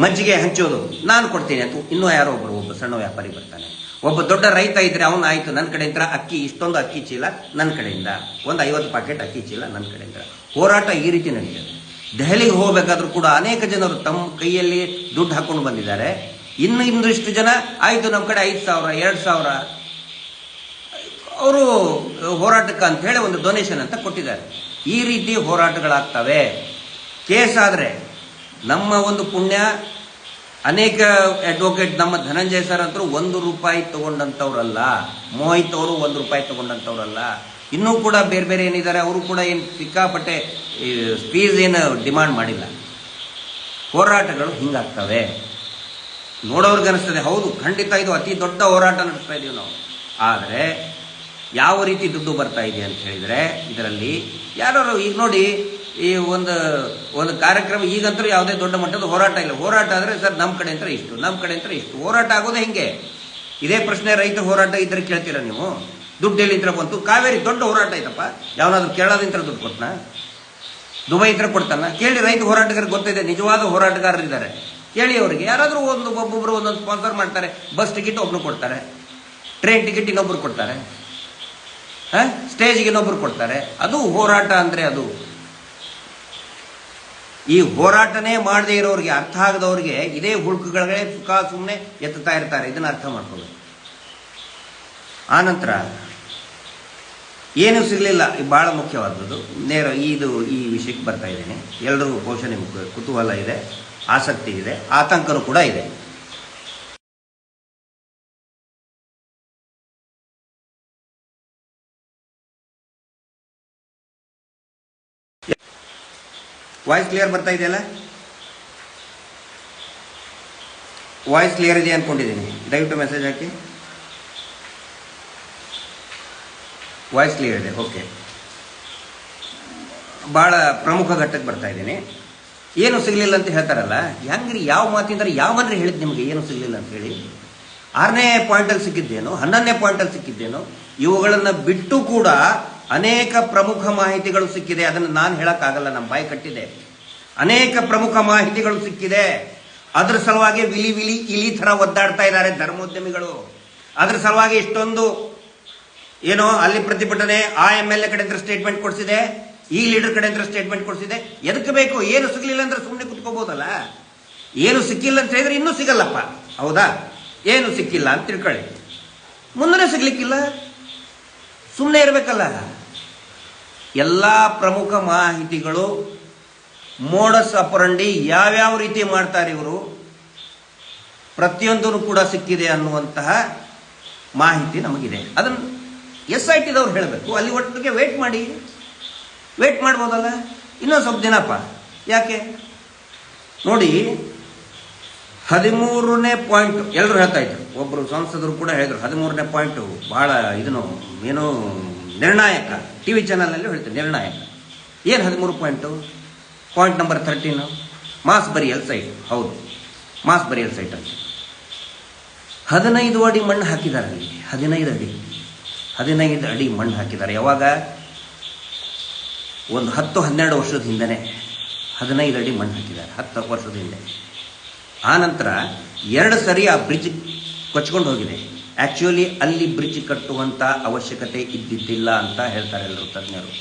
ಮಜ್ಜಿಗೆ ಹಂಚೋದು ನಾನು ಕೊಡ್ತೀನಿ ಅಂತ ಇನ್ನೂ ಯಾರೋ ಒಬ್ಬ ಸಣ್ಣ ವ್ಯಾಪಾರಿ ಬರ್ತಾನೆ. ಒಬ್ಬ ದೊಡ್ಡ ರೈತ ಇದ್ರೆ ಅವನು ಆಯ್ತು, ನನ್ನ ಕಡೆಯಿಂದ ಅಕ್ಕಿ ಇಷ್ಟೊಂದು ಅಕ್ಕಿ ಚೀಲ ನನ್ನ ಕಡೆಯಿಂದ, ಒಂದು 50 ಪಾಕೆಟ್ ಅಕ್ಕಿ ಚೀಲ ನನ್ನ ಕಡೆಯಿಂದ. ಹೋರಾಟ ಈ ರೀತಿ ನಡೀತದೆ. ದೆಹಲಿಗೆ ಹೋಗಬೇಕಾದ್ರೂ ಕೂಡ ಅನೇಕ ಜನರು ತಮ್ಮ ಕೈಯಲ್ಲಿ ದುಡ್ಡು ಹಾಕೊಂಡು ಬಂದಿದ್ದಾರೆ. ಇನ್ನಿಷ್ಟು ಜನ ಆಯ್ತು ನಮ್ಮ ಕಡೆ 5,000 2,000 ಅವರು ಹೋರಾಟಕ್ಕೆ ಅಂತ ಹೇಳಿ ಒಂದು ಡೊನೇಷನ್ ಅಂತ ಕೊಟ್ಟಿದ್ದಾರೆ. ಈ ರೀತಿ ಹೋರಾಟಗಳಾಗ್ತವೆ. ಕೇಸ್ ಆದರೆ ನಮ್ಮ ಒಂದು ಪುಣ್ಯ, ಅನೇಕ ಅಡ್ವೊಕೇಟ್ ನಮ್ಮ ಧನಂಜಯ ಸರ್ ಅಂತರೂ 1 ರೂಪಾಯಿ ತಗೊಂಡಂಥವ್ರಲ್ಲ, ಮೋಹಿತ್ ಅವರು 1 ರೂಪಾಯಿ ತಗೊಂಡಂಥವ್ರಲ್ಲ. ಇನ್ನೂ ಕೂಡ ಬೇರೆ ಬೇರೆ ಏನಿದ್ದಾರೆ ಅವರು ಕೂಡ ಏನು ಸಿಕ್ಕಾಪಟ್ಟೆ ಫೀಸ್ ಏನು ಡಿಮಾಂಡ್ ಮಾಡಿಲ್ಲ. ಹೋರಾಟಗಳು ಹಿಂಗಾಗ್ತವೆ. ನೋಡೋರ್ಗೆ ಅನಿಸ್ತದೆ, ಹೌದು ಖಂಡಿತ ಇದು ಅತಿ ದೊಡ್ಡ ಹೋರಾಟ ನಡೆಸ್ತಾ ಇದೀವಿ ನಾವು. ಆದರೆ ಯಾವ ರೀತಿ ದುಡ್ಡು ಬರ್ತಾ ಇದೆ ಅಂತ ಹೇಳಿದರೆ, ಇದರಲ್ಲಿ ಯಾರು ಈಗ ನೋಡಿ, ಈ ಒಂದು ಕಾರ್ಯಕ್ರಮ ಈಗಂತೂ ಯಾವುದೇ ದೊಡ್ಡ ಮಟ್ಟದ ಹೋರಾಟ ಇಲ್ಲ. ಹೋರಾಟ ಆದರೆ ಸರ್ ನಮ್ಮ ಕಡೆ ಅಂತ ಇಷ್ಟು, ನಮ್ಮ ಕಡೆ ಅಂತ ಇಷ್ಟು. ಹೋರಾಟ ಆಗೋದೇ ಹೆಂಗೆ? ಇದೇ ಪ್ರಶ್ನೆ ರೈತ ಹೋರಾಟ ಇದ್ರೆ ಕೇಳ್ತೀರಾ ನೀವು? ದುಡ್ಡು ಎಲ್ಲಿಂದ ಬಂತು? ಕಾವೇರಿ ದೊಡ್ಡ ಹೋರಾಟ ಐತಪ್ಪ, ಯಾವನಾದ್ರೂ ಕೇರಳದಿಂದ ದುಡ್ಡು ಕೊಟ್ಟನ? ದುಬೈ ಇದ್ರೆ ಕೊಡ್ತಾನ? ಕೇಳಿ, ರೈತ ಹೋರಾಟಗಾರ ಗೊತ್ತಿದೆ, ನಿಜವಾದ ಹೋರಾಟಗಾರರಿದ್ದಾರೆ, ಕೇಳಿ ಅವರಿಗೆ. ಯಾರಾದರೂ ಒಬ್ಬೊಬ್ರು ಒಂದೊಂದು ಸ್ಪಾನ್ಸರ್ ಮಾಡ್ತಾರೆ. ಬಸ್ ಟಿಕೆಟ್ ಒಬ್ರು ಕೊಡ್ತಾರೆ, ಟ್ರೈನ್ ಟಿಕೆಟ್ ಇನ್ನೊಬ್ರು ಕೊಡ್ತಾರೆ, ಸ್ಟೇಜ್ಗೆ ಇನ್ನೊಬ್ರು ಕೊಡ್ತಾರೆ. ಅದು ಹೋರಾಟ ಅಂದ್ರೆ ಅದು. ಈ ಹೋರಾಟನೇ ಮಾಡದೇ ಇರೋರಿಗೆ, ಅರ್ಥ ಆಗದವ್ರಿಗೆ ಇದೇ ಹುಳುಕುಗಳೇ ಸುಖ ಸುಮ್ಮನೆ ಎತ್ತುತ್ತಾ ಇರ್ತಾರೆ. ಇದನ್ನ ಅರ್ಥ ಮಾಡ್ಕೋಬೇಕು. ಆನಂತರ ಏನು ಸಿಗಲಿಲ್ಲ, ಬಹಳ ಮುಖ್ಯವಾದದ್ದು. ಈ ವಿಷಯಕ್ಕೆ ಬರ್ತಾ ಇದ್ದೇನೆ. ಎಲ್ಲರಿಗೂ ಬಹುಶಃ ನಿಮ್ಗೆ ಕುತೂಹಲ ಇದೆ, ಆಸಕ್ತಿ ಇದೆ, ಆತಂಕನೂ ಕೂಡ ಇದೆ. ವಾಯ್ಸ್ ಕ್ಲಿಯರ್ ಬರ್ತಾ ಇದೆಯಲ್ಲ? ವಾಯ್ಸ್ ಕ್ಲಿಯರ್ ಇದೆ ಅಂದ್ಕೊಂಡಿದ್ದೀನಿ. ದಯವಿಟ್ಟು ಮೆಸೇಜ್ ಹಾಕಿ. ವಾಯ್ಸ್ ಕ್ಲಿಯರ್ ಇದೆ, ಓಕೆ. ಭಾಳ ಪ್ರಮುಖ ಘಟ್ಟಕ್ಕೆ ಬರ್ತಾ ಇದ್ದೀನಿ. ಏನು ಸಿಗಲಿಲ್ಲ ಅಂತ ಹೇಳ್ತಾರಲ್ಲ, ಹೆಂಗ್ರಿ? ಯಾವ ಮಾತಿಂದ್ರೆ ಯಾವನ್ರಿ ಹೇಳಿದ್ ನಿಮಗೆ ಏನು ಸಿಗಲಿಲ್ಲ ಅಂತ ಹೇಳಿ? 6ನೇ ಪಾಯಿಂಟಲ್ಲಿ ಸಿಕ್ಕಿದ್ದೇನು, 11ನೇ ಪಾಯಿಂಟಲ್ಲಿ ಸಿಕ್ಕಿದ್ದೇನು? ಇವುಗಳನ್ನು ಬಿಟ್ಟು ಕೂಡ ಅನೇಕ ಪ್ರಮುಖ ಮಾಹಿತಿಗಳು ಸಿಕ್ಕಿದೆ. ಅದನ್ನು ನಾನು ಹೇಳಕ್ಕಾಗಲ್ಲ, ನಮ್ಮ ಬಾಯಿ ಕಟ್ಟಿದೆ. ಅನೇಕ ಪ್ರಮುಖ ಮಾಹಿತಿಗಳು ಸಿಕ್ಕಿದೆ. ಅದ್ರ ಸಲುವಾಗಿ ವಿಲಿ ಇಲಿ ಥರ ಒದ್ದಾಡ್ತಾ ಇದ್ದಾರೆ ಧರ್ಮೋದ್ಯಮಿಗಳು. ಅದ್ರ ಸಲುವಾಗಿ ಇಷ್ಟೊಂದು ಏನೋ ಅಲ್ಲಿ ಪ್ರತಿಭಟನೆ, ಆ MLA ಕಡೆಯಿಂದ ಸ್ಟೇಟ್ಮೆಂಟ್ ಕೊಡಿಸಿದೆ, ಈ ಲೀಡರ್ ಕಡೆಯಿಂದ ಸ್ಟೇಟ್ಮೆಂಟ್ ಕೊಡಿಸಿದೆ. ಎದಕ್ಕೆ ಬೇಕು? ಏನು ಸಿಗಲಿಲ್ಲ ಅಂದ್ರೆ ಸುಮ್ಮನೆ ಕುತ್ಕೋಬಹುದಲ್ಲ. ಏನು ಸಿಕ್ಕಿಲ್ಲ ಅಂತ ಹೇಳಿದ್ರೆ ಇನ್ನೂ ಸಿಗಲ್ಲಪ್ಪ, ಹೌದಾ? ಏನು ಸಿಕ್ಕಿಲ್ಲ ಅಂತ ತಿಳ್ಕೊಳ್ಳಿ, ಮುಂದೆ ಸಿಗ್ಲಿಕ್ಕಿಲ್ಲ, ಸುಮ್ಮನೆ ಇರಬೇಕಲ್ಲ. ಎಲ್ಲ ಪ್ರಮುಖ ಮಾಹಿತಿಗಳು, ಮೋಡಸ್ ಅಪರಂಡಿ ಯಾವ್ಯಾವ ರೀತಿ ಮಾಡ್ತಾರೆ ಇವರು, ಪ್ರತಿಯೊಂದೂ ಕೂಡ ಸಿಕ್ಕಿದೆ ಅನ್ನುವಂತಹ ಮಾಹಿತಿ ನಮಗಿದೆ. ಅದನ್ನು SITದವ್ರು ಹೇಳಬೇಕು. ಅಲ್ಲಿ ಒಟ್ಟಿಗೆ ವೇಟ್ ಮಾಡ್ಬೋದಲ್ಲ, ಇನ್ನೊಂದು ಸ್ವಲ್ಪ ದಿನಪ್ಪ. ಯಾಕೆ ನೋಡಿ, 13ನೇ ಪಾಯಿಂಟ್ ಎಲ್ಲರೂ ಹೇಳ್ತಾ ಇದ್ರು. ಒಬ್ಬರು ಸಂಸದರು ಕೂಡ ಹೇಳಿದ್ರು 13ನೇ ಪಾಯಿಂಟು ಬಹಳ ಇದನ್ನು ಏನು ನಿರ್ಣಾಯಕ. TV ಚಾನಲ್ನಲ್ಲಿ ಹೇಳ್ತಾರೆ ನಿರ್ಣಾಯಕ. ಏನು 13 point? Point number 13 mass burial site. ಹೌದು, ಮಾಸ್ ಬರಿಯಲ್ ಸೈಟ್ ಅಂತ 15 ಅಡಿ ಮಣ್ಣು ಹಾಕಿದ್ದಾರೆ. ಅಲ್ಲಿ 15 ಅಡಿ ಮಣ್ಣು ಹಾಕಿದ್ದಾರೆ. ಯಾವಾಗ? ಒಂದು 10-12 ವರ್ಷದ ಹಿಂದೆನೆ 15 ಅಡಿ ಮಣ್ಣು ಹಾಕಿದ್ದಾರೆ, 10 ವರ್ಷದ ಹಿಂದೆ. ಆನಂತರ 2 ಸರಿ ಆ ಬ್ರಿಡ್ಜ್ ಕೊಚ್ಕೊಂಡು ಹೋಗಿದೆ. ಆಕ್ಚುಲಿ ಅಲ್ಲಿ ಬ್ರಿಡ್ಜ್ ಕಟ್ಟುವಂತ ಅವಶ್ಯಕತೆ ಇದ್ದಿದ್ದಿಲ್ಲ ಅಂತ ಹೇಳ್ತಾರೆ ಎಲ್ಲರೂ ತಜ್ಞರು.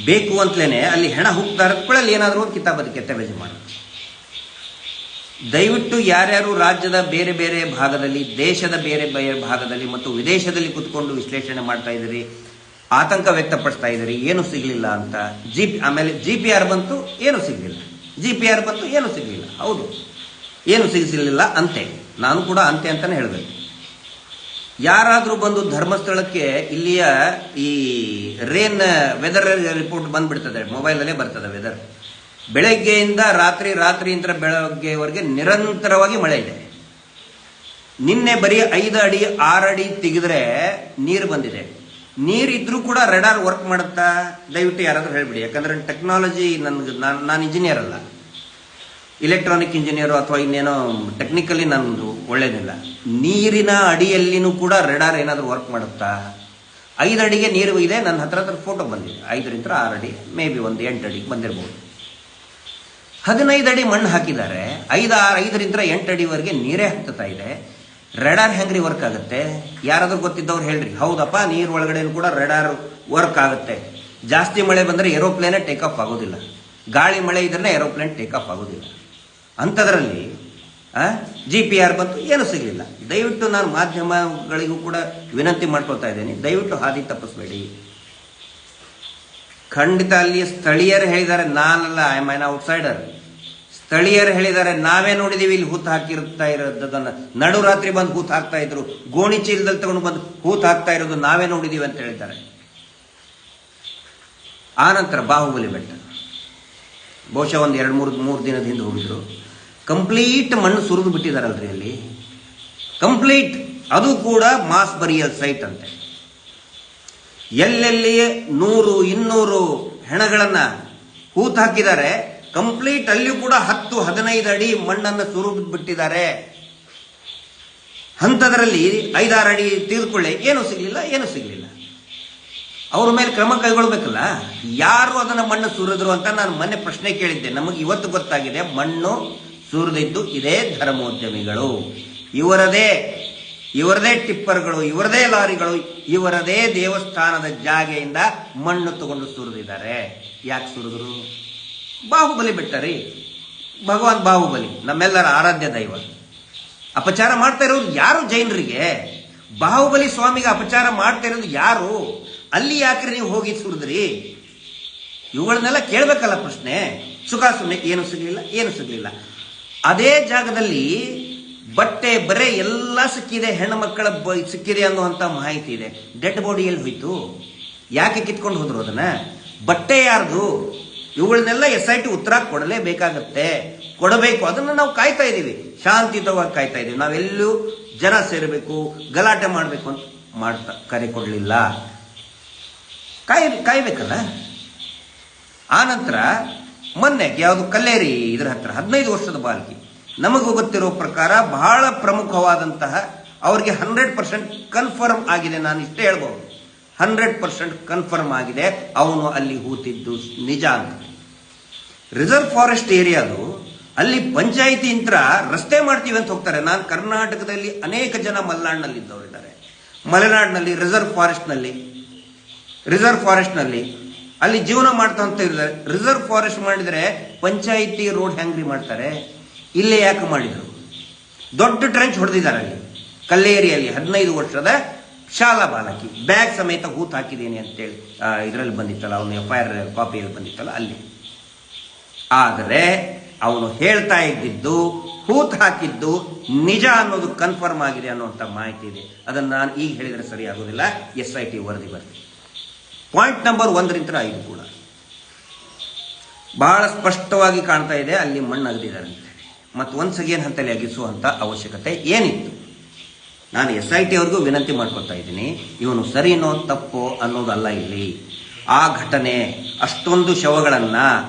ಬೇಕು ಅಂತಲೇ ಅಲ್ಲಿ ಹೆಣ ಹುಕ್ತಾರೆ ಕೂಡ ಅಲ್ಲಿ ಏನಾದರೂ ಒಂದು ಕಿತಾಬದಿ ಕೆತ್ತಬೇಜಿ ಮಾಡೋದು. ದಯವಿಟ್ಟು ಯಾರ್ಯಾರು ರಾಜ್ಯದ ಬೇರೆ ಬೇರೆ ಭಾಗದಲ್ಲಿ, ದೇಶದ ಬೇರೆ ಬೇರೆ ಭಾಗದಲ್ಲಿ ಮತ್ತು ವಿದೇಶದಲ್ಲಿ ಕುತ್ಕೊಂಡು ವಿಶ್ಲೇಷಣೆ ಮಾಡ್ತಾ ಇದ್ದೀರಿ, ಆತಂಕ ವ್ಯಕ್ತಪಡಿಸ್ತಾ ಇದ್ದೀರಿ, ಏನು ಸಿಗಲಿಲ್ಲ ಅಂತ. ಆಮೇಲೆ GPR ಬಂತು, ಏನು ಸಿಗಲಿಲ್ಲ. GPR ಬಂತು, ಏನು ಸಿಗಲಿಲ್ಲ. ಹೌದು, ಏನು ಸಿಗಲಿಲ್ಲ ಅಂತೆ. ನಾನು ಕೂಡ ಅಂತೆ ಅಂತಾನೆ ಹೇಳಬೇಕು. ಯಾರಾದರೂ ಬಂದು ಧರ್ಮಸ್ಥಳಕ್ಕೆ ಇಲ್ಲಿಯ ಈ ರೇನ್ ವೆದರ್ ರಿಪೋರ್ಟ್ ಬಂದ್ಬಿಡ್ತದೆ, ಮೊಬೈಲಲ್ಲೇ ಬರ್ತದೆ ವೆದರ್. ಬೆಳಗ್ಗೆಯಿಂದ ರಾತ್ರಿಯಿಂದ ಬೆಳಗ್ಗೆವರೆಗೆ ನಿರಂತರವಾಗಿ ಮಳೆ ಇದೆ. ನಿನ್ನೆ ಬರೀ 5 ಅಡಿ 6 ಅಡಿ ತೆಗೆದ್ರೆ ನೀರು ಬಂದಿದೆ. ನೀರಿದ್ರೂ ಕೂಡ ರೆಡಾರ್ ವರ್ಕ್ ಮಾಡುತ್ತಾ? ದಯವಿಟ್ಟು ಯಾರಾದ್ರೂ ಹೇಳ್ಬಿಡಿ. ಯಾಕಂದ್ರೆ ಟೆಕ್ನಾಲಜಿ ನಾನು ಇಂಜಿನಿಯರ್ ಅಲ್ಲ, ಇಲೆಕ್ಟ್ರಾನಿಕ್ ಇಂಜಿನಿಯರ್ ಅಥವಾ ಇನ್ನೇನೋ ಟೆಕ್ನಿಕಲಿ ನಂದು ಒಳ್ಳೇದಿಲ್ಲ. ನೀರಿನ ಅಡಿಯಲ್ಲಿನೂ ಕೂಡ ರೆಡಾರ್ ಏನಾದರೂ ವರ್ಕ್ ಮಾಡುತ್ತಾ? 5 ಅಡಿಗೆ ನೀರು ಇದೆ, ನನ್ನ ಹತ್ರ ಫೋಟೋ ಬಂದಿದೆ. 5ರಿಂದ 6 ಅಡಿ, ಮೇ ಬಿ ಒಂದು 8 ಅಡಿಗೆ ಬಂದಿರಬಹುದು. 15 ಅಡಿ ಮಣ್ಣು ಹಾಕಿದ್ದಾರೆ, 5ರಿಂದ 8 ಅಡಿವರೆಗೆ ನೀರೇ ಹತ್ತುತ್ತಾ ಇದೆ. ರೆಡಾರ್ ಹೆಂಗ್ರಿ ವರ್ಕ್ ಆಗುತ್ತೆ? ಯಾರಾದ್ರೂ ಗೊತ್ತಿದ್ದವ್ರು ಹೇಳ್ರಿ. ಹೌದಪ್ಪ, ನೀರ್ ಒಳಗಡೆ ಕೂಡ ರೆಡಾರ್ ವರ್ಕ್ ಆಗುತ್ತೆ. ಜಾಸ್ತಿ ಮಳೆ ಬಂದ್ರೆ ಏರೋಪ್ಲೇನೇ ಟೇಕ್ ಆಫ್ ಆಗೋದಿಲ್ಲ, ಗಾಳಿ ಮಳೆ ಇದ್ರೆ ಏರೋಪ್ಲೇನ್ ಟೇಕ್ ಆಫ್ ಆಗೋದಿಲ್ಲ. ಅಂಥದ್ರಲ್ಲಿ GPR ಬಂತು, ಏನು ಸಿಗಲಿಲ್ಲ. ದಯವಿಟ್ಟು ನಾನು ಮಾಧ್ಯಮಗಳಿಗೂ ಕೂಡ ವಿನಂತಿ ಮಾಡ್ಕೊಳ್ತಾ ಇದ್ದೇನೆ, ದಯವಿಟ್ಟು ಹಾದಿ ತಪ್ಪಿಸ್ಬೇಡಿ. ಖಂಡಿತ ಅಲ್ಲಿ ಸ್ಥಳೀಯರು ಹೇಳಿದ್ದಾರೆ, ನಾನಲ್ಲ, ಐ ಆಮ್ ಆನ್ ಔಟ್ಸೈಡರ್. ಸ್ಥಳೀಯರು ಹೇಳಿದ್ದಾರೆ, ನಾವೇ ನೋಡಿದೀವಿ ಇಲ್ಲಿ ಹೂತ್ ಹಾಕಿರ್ತಾ ಇರೋದನ್ನ. ನಡು ರಾತ್ರಿ ಬಂದು ಹೂತ್ ಹಾಕ್ತಾ ಇದ್ರು, ಗೋಣಿ ಚೀಲದಲ್ಲಿ ತಗೊಂಡು ಬಂದು ಹೂತ್ ಹಾಕ್ತಾ ಇರೋದು ನಾವೇ ನೋಡಿದೀವಿ ಅಂತ ಹೇಳಿದ್ದಾರೆ. ಆನಂತರ ಬಾಹುಬಲಿ ಬೆಟ್ಟ ಬಹುಶಃ ಒಂದು 2-3 ದಿನದ ಹಿಂದೆ ಹೋಗಿದ್ರು. ಕಂಪ್ಲೀಟ್ ಮಣ್ಣು ಸುರಿದು ಬಿಟ್ಟಿದಾರಲ್ರಿ ಅಲ್ಲಿ, ಕಂಪ್ಲೀಟ್. ಅದು ಕೂಡ ಮಾಸ್ ಬರಿಯಲ್ ಸೈಟ್ ಅಂತೆ. ಎಲ್ಲೆಲ್ಲಿ 100-200 ಹೆಣಗಳನ್ನ ಹೂತ್ ಹಾಕಿದ್ದಾರೆ. ಕಂಪ್ಲೀಟ್ ಅಲ್ಲಿಯೂ ಕೂಡ 10-15 ಅಡಿ ಮಣ್ಣನ್ನು ಸುರಿದು ಬಿಟ್ಟಿದ್ದಾರೆ. ಅಂಥದ್ರಲ್ಲಿ 5-6 ಅಡಿ ತೆಗೆದುಕೊಳ್ಳಿ, ಏನು ಸಿಗಲಿಲ್ಲ. ಅವ್ರ ಮೇಲೆ ಕ್ರಮ ಕೈಗೊಳ್ಬೇಕಲ್ಲ. ಯಾರು ಅದನ್ನ ಮಣ್ಣು ಸುರಿದ್ರು ಅಂತ ನಾನು ಮೊನ್ನೆ ಪ್ರಶ್ನೆ ಕೇಳಿದ್ದೆ. ನಮಗೆ ಇವತ್ತು ಗೊತ್ತಾಗಿದೆ, ಮಣ್ಣು ಸುರಿದಿದ್ದು ಇದೇ ಧರ್ಮೋದ್ಯಮಿಗಳು. ಇವರದೇ ಟಿಪ್ಪರ್ಗಳು, ಇವರದೇ ಲಾರಿಗಳು, ಇವರದೇ ದೇವಸ್ಥಾನದ ಜಾಗೆಯಿಂದ ಮಣ್ಣು ತಗೊಂಡು ಸುರಿದಿದ್ದಾರೆ. ಯಾಕೆ ಸುರಿದ್ರು? ಬಾಹುಬಲಿ ಬೆಟ್ಟರಿ, ಭಗವಾನ್ ಬಾಹುಬಲಿ ನಮ್ಮೆಲ್ಲರ ಆರಾಧ್ಯ ದೈವ. ಅಪಚಾರ ಮಾಡ್ತಾ ಇರೋರು ಯಾರು? ಜೈನರಿಗೆ. ಬಾಹುಬಲಿ ಸ್ವಾಮಿಗೆ ಅಪಚಾರ ಮಾಡ್ತಾ ಇರೋದು ಯಾರು? ಅಲ್ಲಿ ಯಾಕ್ರಿ ನೀವು ಹೋಗಿ ಸುರಿದ್ರಿ? ಇವುಗಳನ್ನೆಲ್ಲ ಕೇಳಬೇಕಲ್ಲ ಪ್ರಶ್ನೆ. ಸುಖಾಸುಮ್ಮನೆ ಏನು ಸಿಗಲಿಲ್ಲ. ಅದೇ ಜಾಗದಲ್ಲಿ ಬಟ್ಟೆ ಬರೆ ಎಲ್ಲ ಸಿಕ್ಕಿದೆ, ಹೆಣ್ಣು ಮಕ್ಕಳ ಸಿಕ್ಕಿದೆ ಅನ್ನುವಂತ ಮಾಹಿತಿ ಇದೆ. ಡೆಡ್ ಬಾಡಿ ಎಲ್ಲಿ ಹೋಯ್ತು? ಯಾಕೆ ಕಿತ್ಕೊಂಡು ಹೋದ್ರು ಅದನ್ನ? ಬಟ್ಟೆ ಯಾರ್ದು? ಇವುಗಳನ್ನೆಲ್ಲ SIT ಉತ್ತರ ಕೊಡಲೇಬೇಕಾಗತ್ತೆ, ಕೊಡಬೇಕು. ಅದನ್ನು ನಾವು ಕಾಯ್ತಾ ಇದ್ದೀವಿ, ಶಾಂತಿಯುತವಾಗಿ ಕಾಯ್ತಾ ಇದ್ದೀವಿ. ನಾವೆಲ್ಲೂ ಜನ ಸೇರಬೇಕು, ಗಲಾಟೆ ಮಾಡಬೇಕು ಅಂತ ಕರೆ ಕೊಡಲಿಲ್ಲ. ಕಾಯ್ಬೇಕಲ್ಲ. ಆನಂತರ ಮೊನ್ನೆ ಯಾವುದು ಕಲ್ಲೇರಿ ಇದರ ಹತ್ರ 15 ವರ್ಷದ ಬಾಲಕಿ, ನಮಗೂ ಗೊತ್ತಿರೋ ಪ್ರಕಾರ ಬಹಳ ಪ್ರಮುಖವಾದಂತಹ, ಅವ್ರಿಗೆ 100% ಕನ್ಫರ್ಮ್ ಆಗಿದೆ. ನಾನು ಇಷ್ಟೇ ಹೇಳ್ಬಹುದು, 100% ಕನ್ಫರ್ಮ್ ಆಗಿದೆ ಅವನು ಅಲ್ಲಿ ಹೂತಿದ್ದು ನಿಜ ಅಂತ. ರಿಸರ್ವ್ ಫಾರೆಸ್ಟ್ ಏರಿಯಾದು ಅಲ್ಲಿ ಪಂಚಾಯಿತಿ ಇಂತ್ರ ರಸ್ತೆ ಮಾಡ್ತೀವಿ ಅಂತ ಹೋಗ್ತಾರೆ. ನಾನು ಕರ್ನಾಟಕದಲ್ಲಿ ಅನೇಕ ಜನ ಮಲೆನಾಡಿನಲ್ಲಿ ಇದ್ದವರಿದ್ದಾರೆ. ಮಲೆನಾಡಿನಲ್ಲಿ ರಿಸರ್ವ್ ಫಾರೆಸ್ಟ್ ನಲ್ಲಿ ಅಲ್ಲಿ ಜೀವನ ಮಾಡ್ತಾ ಅಂತ ಇದ್ದಾರೆ. ರಿಸರ್ವ್ ಫಾರೆಸ್ಟ್ ಮಾಡಿದ್ರೆ ಪಂಚಾಯಿತಿ ರೋಡ್ ಹೆಂಗ್ರಿ ಮಾಡ್ತಾರೆ? ಇಲ್ಲೇ ಯಾಕೆ ಮಾಡಿದ್ರು? ದೊಡ್ಡ ಟ್ರೆಂಚ್ ಹೊಡೆದಿದ್ದಾರೆ ಅಲ್ಲಿ ಕಲ್ಲೇರಿಯಲ್ಲಿ. 15 ವರ್ಷದ ಶಾಲಾ ಬಾಲಕಿ ಬ್ಯಾಗ್ ಸಮೇತ ಹೂತ್ ಹಾಕಿದ್ದೀನಿ ಅಂತೇಳಿ ಇದರಲ್ಲಿ ಬಂದಿತ್ತಲ್ಲ, ಅವನು FIR ಕಾಪಿಯಲ್ಲಿ ಬಂದಿತ್ತಲ್ಲ ಅಲ್ಲಿ. ಆದರೆ ಅವನು ಹೇಳ್ತಾ ಇದ್ದಿದ್ದು, ಹೂತ್ ಹಾಕಿದ್ದು ನಿಜ ಅನ್ನೋದು ಕನ್ಫರ್ಮ್ ಆಗಿದೆ ಅನ್ನುವಂಥ ಮಾಹಿತಿ ಇದೆ. ಅದನ್ನು ನಾನು ಈಗ ಹೇಳಿದರೆ ಸರಿ ಆಗೋದಿಲ್ಲ, SIT ವರದಿ ಬರ್ತೀನಿ. ಪಾಯಿಂಟ್ ನಂಬರ್ 1ರಿಂದ 5 ಕೂಡ ಬಹಳ ಸ್ಪಷ್ಟವಾಗಿ ಕಾಣ್ತಾ ಇದೆ, ಅಲ್ಲಿ ಮಣ್ಣು ಅಗದಿದ್ದಾರೆ ಅಂತೇಳಿ. ಮತ್ತು ಒನ್ಸ್ ಅಗೇನ್ ಹಂತಲ್ಲಿ ಅಗಿಸುವಂತ ಅವಶ್ಯಕತೆ ಏನಿತ್ತು? ನಾನು SIT ಅವ್ರಿಗೂ ವಿನಂತಿ ಮಾಡ್ಕೊತಾ ಇದ್ದೀನಿ, ಇವನು ಸರಿನೋ ತಪ್ಪೋ ಅನ್ನೋದಲ್ಲ ಇಲ್ಲಿ. ಆ ಘಟನೆ, ಅಷ್ಟೊಂದು ಶವಗಳನ್ನ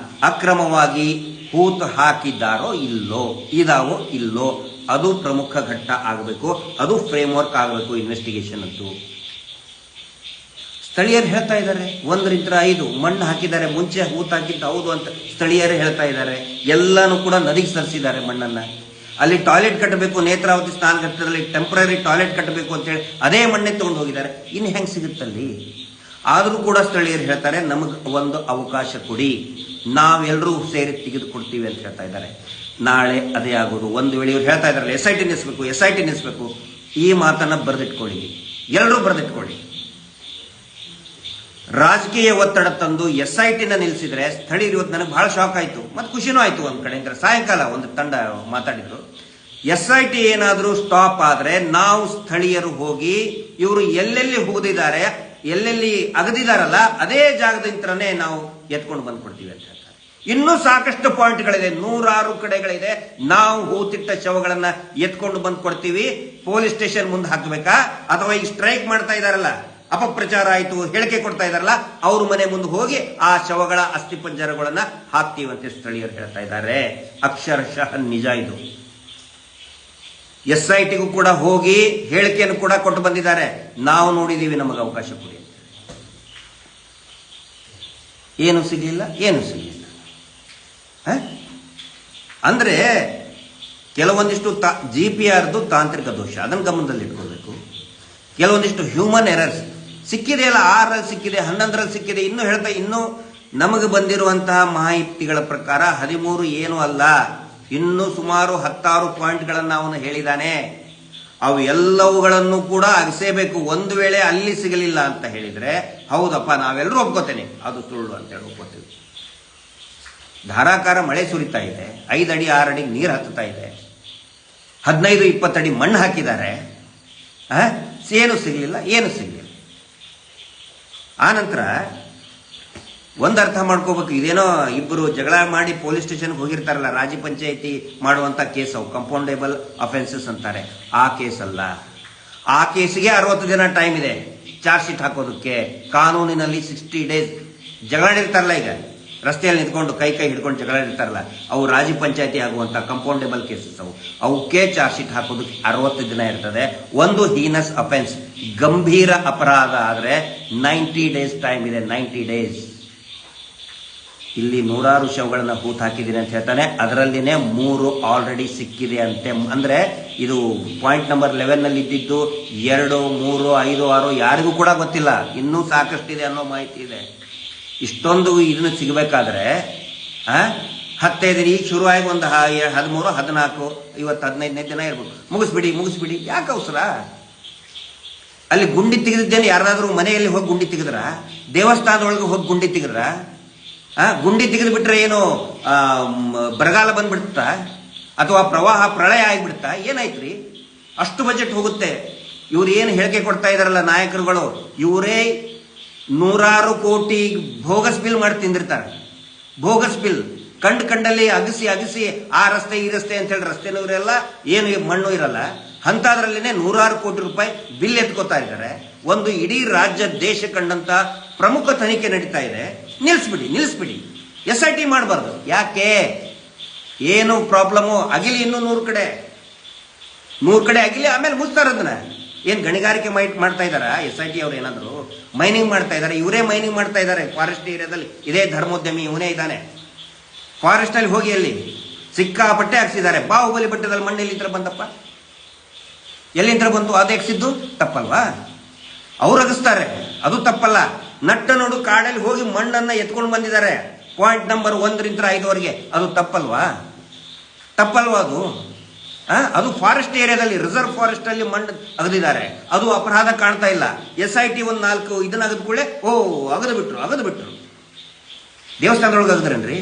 ಅಕ್ರಮವಾಗಿ ಹೂತು ಹಾಕಿದ್ದಾರೋ ಇದಾವೋ ಇಲ್ಲೋ, ಅದು ಪ್ರಮುಖ ಘಟ್ಟ ಆಗಬೇಕು. ಅದು ಫ್ರೇಮ್ ವರ್ಕ್ ಆಗಬೇಕು ಇನ್ವೆಸ್ಟಿಗೇಷನ್ ಅಂತೂ. ಸ್ಥಳೀಯರು ಹೇಳ್ತಾ ಇದ್ದಾರೆ 1ರಿಂದ 5 ಮಣ್ಣು ಹಾಕಿದ್ದಾರೆ, ಮುಂಚೆ ಹೂತು ಹಾಕಿದ್ದು ಹೌದು ಅಂತ ಸ್ಥಳೀಯರೇ ಹೇಳ್ತಾ ಇದ್ದಾರೆ. ಎಲ್ಲಾನು ಕೂಡ ನದಿಗೆ ಸರಿಸಿದ್ದಾರೆ ಮಣ್ಣನ್ನ. ಅಲ್ಲಿ ಟಾಯ್ಲೆಟ್ ಕಟ್ಟಬೇಕು, ನೇತ್ರಾವತಿ ಸ್ನಾನಘಟ್ಟದಲ್ಲಿ ಟೆಂಪರರಿ ಟಾಯ್ಲೆಟ್ ಕಟ್ಟಬೇಕು ಅಂತೇಳಿ ಅದೇ ಮಣ್ಣೆ ತಗೊಂಡು ಹೋಗಿದ್ದಾರೆ. ಇನ್ನು ಹೆಂಗೆ ಸಿಗುತ್ತಲ್ಲಿ? ಆದರೂ ಕೂಡ ಸ್ಥಳೀಯರು ಹೇಳ್ತಾರೆ, ನಮಗೆ ಒಂದು ಅವಕಾಶ ಕೊಡಿ, ನಾವೆಲ್ಲರೂ ಸೇರಿ ತೆಗೆದುಕೊಡ್ತೀವಿ ಅಂತ ಹೇಳ್ತಾ ಇದ್ದಾರೆ. ನಾಳೆ ಅದೇ ಆಗೋದು. ಒಂದು ವೇಳೆ ಇವ್ರು ಹೇಳ್ತಾ ಇದ್ದಾರೆ SIT ನಿಲ್ಲಿಸಬೇಕು, ಈ ಮಾತನ್ನ ಬರೆದಿಟ್ಕೊಳ್ಳಿ, ಎಲ್ಲರೂ ಬರೆದಿಟ್ಕೊಳ್ಳಿ. ರಾಜಕೀಯ ಒತ್ತಡ ತಂದು SITನ ನಿಲ್ಲಿಸಿದ್ರೆ ಸ್ಥಳೀಯರು ಇವತ್ತು ನನಗೆ ಬಹಳ ಶಾಕ್ ಆಯಿತು ಮತ್ತು ಖುಷಿನೂ ಆಯಿತು. ಒಂದು ಕಡೆಯಿಂದ ಸಾಯಂಕಾಲ ಒಂದು ತಂಡ ಮಾತಾಡಿದ್ರು, SIT ಏನಾದರೂ ಸ್ಟಾಪ್ ಆದರೆ ನಾವು ಸ್ಥಳೀಯರು ಹೋಗಿ ಇವರು ಎಲ್ಲೆಲ್ಲಿ ಹೋಗಿದ್ದಾರೆ ಎಲ್ಲೆಲ್ಲಿ ಅಗದಿದಾರಲ್ಲ ಅದೇ ಜಾಗದಿಂದನೇ ನಾವು ಎತ್ಕೊಂಡು ಬಂದ್ಕೊಡ್ತೀವಿ ಅಂತ ಹೇಳ್ತಾರೆ. ಇನ್ನೂ ಸಾಕಷ್ಟು ಪಾಯಿಂಟ್ಗಳಿದೆ, 100 ಕಡೆಗಳಿದೆ. ನಾವು ಹೂತಿಟ್ಟ ಶವಗಳನ್ನ ಎತ್ಕೊಂಡು ಬಂದು ಕೊಡ್ತೀವಿ. ಪೊಲೀಸ್ ಸ್ಟೇಷನ್ ಮುಂದೆ ಹಾಕಬೇಕಾ ಅಥವಾ ಈಗ ಸ್ಟ್ರೈಕ್ ಮಾಡ್ತಾ ಇದಾರಲ್ಲ, ಅಪಪ್ರಚಾರ ಆಯಿತು, ಹೇಳಿಕೆ ಕೊಡ್ತಾ ಇದಾರಲ್ಲ, ಅವ್ರ ಮನೆ ಮುಂದೆ ಹೋಗಿ ಆ ಶವಗಳ ಅಸ್ಥಿಪಂಜರಗಳನ್ನ ಹಾಕ್ತೀವಂತೆ ಸ್ಥಳೀಯರು ಹೇಳ್ತಾ ಇದ್ದಾರೆ. ಅಕ್ಷರಶಃ ನಿಜ ಇದು. SITಗೂ ಕೂಡ ಹೋಗಿ ಹೇಳಿಕೆಯನ್ನು ಕೂಡ ಕೊಟ್ಟು ಬಂದಿದ್ದಾರೆ, ನಾವು ನೋಡಿದೀವಿ, ನಮಗೆ ಅವಕಾಶ ಕೊಡಿ. ಏನು ಸಿಗಲಿಲ್ಲ, ಏನು ಸಿಗಲಿಲ್ಲ. ಅಂದ್ರೆ ಕೆಲವೊಂದಿಷ್ಟು GPRದು ತಾಂತ್ರಿಕ ದೋಷ, ಅದನ್ನು ಗಮನದಲ್ಲಿ ಇಟ್ಕೊಳ್ಬೇಕು. ಕೆಲವೊಂದಿಷ್ಟು ಹ್ಯೂಮನ್ ಎರರ್ಸ್ ಸಿಕ್ಕಿದೆ ಅಲ್ಲ, 6ರಲ್ಲಿ ಸಿಕ್ಕಿದೆ, 11ರಲ್ಲಿ ಸಿಕ್ಕಿದೆ. ಇನ್ನೂ ನಮಗೆ ಬಂದಿರುವಂತಹ ಮಾಹಿತಿಗಳ ಪ್ರಕಾರ 13 ಏನೂ ಅಲ್ಲ, ಇನ್ನೂ ಸುಮಾರು 16 ಪಾಯಿಂಟ್ಗಳನ್ನು ಅವನು ಹೇಳಿದ್ದಾನೆ. ಅವು ಎಲ್ಲವುಗಳನ್ನು ಕೂಡ ಅಗಸೇಬೇಕು. ಒಂದು ವೇಳೆ ಅಲ್ಲಿ ಸಿಗಲಿಲ್ಲ ಅಂತ ಹೇಳಿದ್ರೆ ಹೌದಪ್ಪ, ನಾವೆಲ್ಲರೂ ಒಪ್ಕೋತೇನೆ ಅದು ಸುಳ್ಳು ಅಂತ ಹೇಳಿ ಒಪ್ಕೋತೀವಿ. ಧಾರಾಕಾರ ಮಳೆ ಸುರಿತಾ ಇದೆ, 5 ಅಡಿ 6 ಅಡಿ ನೀರು ಹತ್ತುತ್ತಾ ಇದೆ, 15-20 ಅಡಿ ಮಣ್ಣು ಹಾಕಿದ್ದಾರೆ, ಏನು ಸಿಗಲಿಲ್ಲ, ಏನು ಸಿಗಲಿಲ್ಲ. ಆನಂತರ ಒಂದು ಅರ್ಥ ಮಾಡ್ಕೋಬೇಕು, ಇದೇನೋ ಇಬ್ಬರು ಜಗಳ ಮಾಡಿ ಪೊಲೀಸ್ ಸ್ಟೇಷನ್ಗೆ ಹೋಗಿರ್ತಾರಲ್ಲ, ರಾಜಿ ಪಂಚಾಯಿತಿ ಮಾಡುವಂತ ಕೇಸ್, ಅವು ಕಂಪೌಂಡೇಬಲ್ ಅಫೆನ್ಸಸ್ ಅಂತಾರೆ, ಆ ಕೇಸ್ ಅಲ್ಲ. ಆ ಕೇಸಿಗೆ 60 ದಿನ ಟೈಮ್ ಇದೆ ಚಾರ್ಜ್ ಶೀಟ್ ಹಾಕೋದಕ್ಕೆ. ಕಾನೂನಿನಲ್ಲಿ 60 ಡೇಸ್. ಜಗಳಾಡಿರ್ತಾರಲ್ಲ, ಈಗ ರಸ್ತೆಯಲ್ಲಿ ನಿಂತ್ಕೊಂಡು ಕೈ ಹಿಡ್ಕೊಂಡು ಜಗಳಾಡಿರ್ತಾರಲ್ಲ, ಅವು ರಾಜಿ ಪಂಚಾಯಿತಿ ಆಗುವಂತ ಕಂಪೌಂಡೇಬಲ್ ಕೇಸಸ್. ಅವಕ್ಕೆ ಚಾರ್ಜ್ ಶೀಟ್ ಹಾಕೋದಕ್ಕೆ 60 ದಿನ ಇರ್ತದೆ. ಒಂದು ಹೀನಸ್ ಅಫೆನ್ಸ್, ಗಂಭೀರ ಅಪರಾಧ ಆದ್ರೆ 90 ಡೇಸ್ ಟೈಮ್ ಇದೆ, 90 ಡೇಸ್. ಇಲ್ಲಿ 100 ಶವಗಳನ್ನ ಹೂತ್ ಹಾಕಿದ್ದೀನಿ ಅಂತ ಹೇಳ್ತಾನೆ, ಅದರಲ್ಲಿನೇ 3 ಆಲ್ರೆಡಿ ಸಿಕ್ಕಿದೆ ಅಂತೆ. ಅಂದ್ರೆ ಇದು ಪಾಯಿಂಟ್ ನಂಬರ್ 11 ನಲ್ಲಿ ಇದ್ದಿದ್ದು 2, 3, 5, 6 ಯಾರಿಗೂ ಕೂಡ ಗೊತ್ತಿಲ್ಲ, ಇನ್ನೂ ಸಾಕಷ್ಟಿದೆ ಅನ್ನೋ ಮಾಹಿತಿ ಇದೆ. ಇಷ್ಟೊಂದು ಇದನ್ನು ಸಿಗಬೇಕಾದ್ರೆ 15 ದಿನ, ಈಗ ಶುರುವಾಗಿ ಒಂದು 13, 14, ಇವತ್ತು 15ನೇ ದಿನ ಇರ್ಬೇಕು. ಮುಗಿಸ್ಬಿಡಿ. ಯಾಕೆ ಅವಸರ? ಅಲ್ಲಿ ಗುಂಡಿ ತೆಗೆದಿದ್ದೇನೆ, ಯಾರಾದ್ರೂ ಮನೆಯಲ್ಲಿ ಹೋಗಿ ಗುಂಡಿ ತೆಗೆದ್ರ, ದೇವಸ್ಥಾನದೊಳಗೆ ಹೋಗಿ ಗುಂಡಿ ತೆಗೆದ್ರ, ಗುಂಡಿ ತೆಗೆದು ಬಿಟ್ರೆ ಏನು ಬರಗಾಲ ಬಂದ್ಬಿಡ್ತಾ ಅಥವಾ ಪ್ರವಾಹ ಪ್ರಳಯ ಆಗಿಬಿಡ್ತಾ? ಏನಾಯ್ತ್ರಿ? ಅಷ್ಟು ಬಜೆಟ್ ಹೋಗುತ್ತೆ. ಇವ್ರು ಏನು ಹೇಳಿಕೆ ಕೊಡ್ತಾ ಇದಾರಲ್ಲ ನಾಯಕರುಗಳು, ಇವರೇ 100 ಕೋಟಿ ಬೋಗಸ್ ಬಿಲ್ ಮಾಡಿ ತಿಂದಿರ್ತಾರೆ. ಬೋಗಸ್ ಬಿಲ್ ಕಂಡಲ್ಲಿ ಅಗಸಿ ಆ ರಸ್ತೆ ಈ ರಸ್ತೆ ಅಂತ ಹೇಳಿ ರಸ್ತೆನೂ ಇರಲ್ಲ, ಏನು ಮಣ್ಣು ಇರಲ್ಲ, ಅಂತದ್ರಲ್ಲಿನೇ 100 ಕೋಟಿ ರೂಪಾಯಿ ಬಿಲ್ ಎತ್ಕೋತಾ ಇದ್ದಾರೆ. ಒಂದು ಇಡೀ ರಾಜ್ಯ ದೇಶ ಕಂಡಂತ ಪ್ರಮುಖ ತನಿಖೆ ನಡೀತಾ ಇದೆ. ನಿಲ್ಲಿಸ್ಬಿಡಿ. SIT ಮಾಡಬಾರ್ದು. ಯಾಕೆ? ಏನು ಪ್ರಾಬ್ಲಮು? ಅಗಿಲಿ ಇನ್ನೂ 100 ಕಡೆ ಅಗಿಲಿ, ಆಮೇಲೆ ಮುಚ್ತಾರೆ ಅದನ್ನ. ಏನ್ ಗಣಿಗಾರಿಕೆ ಮಾಡ್ತಾ ಇದಾರ SIT ಅವ್ರು? ಏನಾದ್ರು ಮೈನಿಂಗ್ ಮಾಡ್ತಾ ಇದಾರೆ? ಇವರೇ ಮೈನಿಂಗ್ ಮಾಡ್ತಾ ಇದ್ದಾರೆ ಫಾರೆಸ್ಟ್ ಏರಿಯಾದಲ್ಲಿ. ಇದೇ ಧರ್ಮೋದ್ಯಮಿ ಇವನೇ ಇದ್ದಾನೆ. ಫಾರೆಸ್ಟ್ ಅಲ್ಲಿ ಹೋಗಿ ಅಲ್ಲಿ ಸಿಕ್ಕಾಪಟ್ಟೆ ಹಾಕ್ಸಿದ್ದಾರೆ. ಬಾಹುಬಲಿ ಬೆಟ್ಟದಲ್ಲಿ ಮಣ್ಣು ಎಲ್ಲಿಂದ ಬಂದಪ್ಪ? ಎಲ್ಲಿಂದ ಬಂತು? ಅದು ಎಕ್ಸಿದ್ದು ತಪ್ಪಲ್ವಾ? ಅವ್ರು ಅಗಸ್ತಾರೆ, ಅದು ತಪ್ಪಲ್ಲ. ನಟ್ಟ ನೋಡು ಕಾಡಲ್ಲಿ ಹೋಗಿ ಮಣ್ಣನ್ನ ಎತ್ಕೊಂಡು ಬಂದಿದ್ದಾರೆ ಪಾಯಿಂಟ್ ನಂಬರ್ 1 ರಿಂದ 5ವರೆಗೆ, ಅದು ತಪ್ಪಲ್ವಾ? ಅದು ಫಾರೆಸ್ಟ್ ಏರಿಯಾದಲ್ಲಿ, ರಿಸರ್ವ್ ಫಾರೆಸ್ಟ್ ಅಲ್ಲಿ ಮಣ್ಣು ಅಗದಿದ್ದಾರೆ, ಅದು ಅಪರಾಧ ಕಾಣ್ತಾ ಇಲ್ಲ. SIT ಒಂದು 4 ಇದನ್ನ ಅಗದ ಕೂಡಲೇ ಅಗದು ಬಿಟ್ರು. ದೇವಸ್ಥಾನದೊಳಗೆ ಅಗದ್ರೇನ್ರಿ?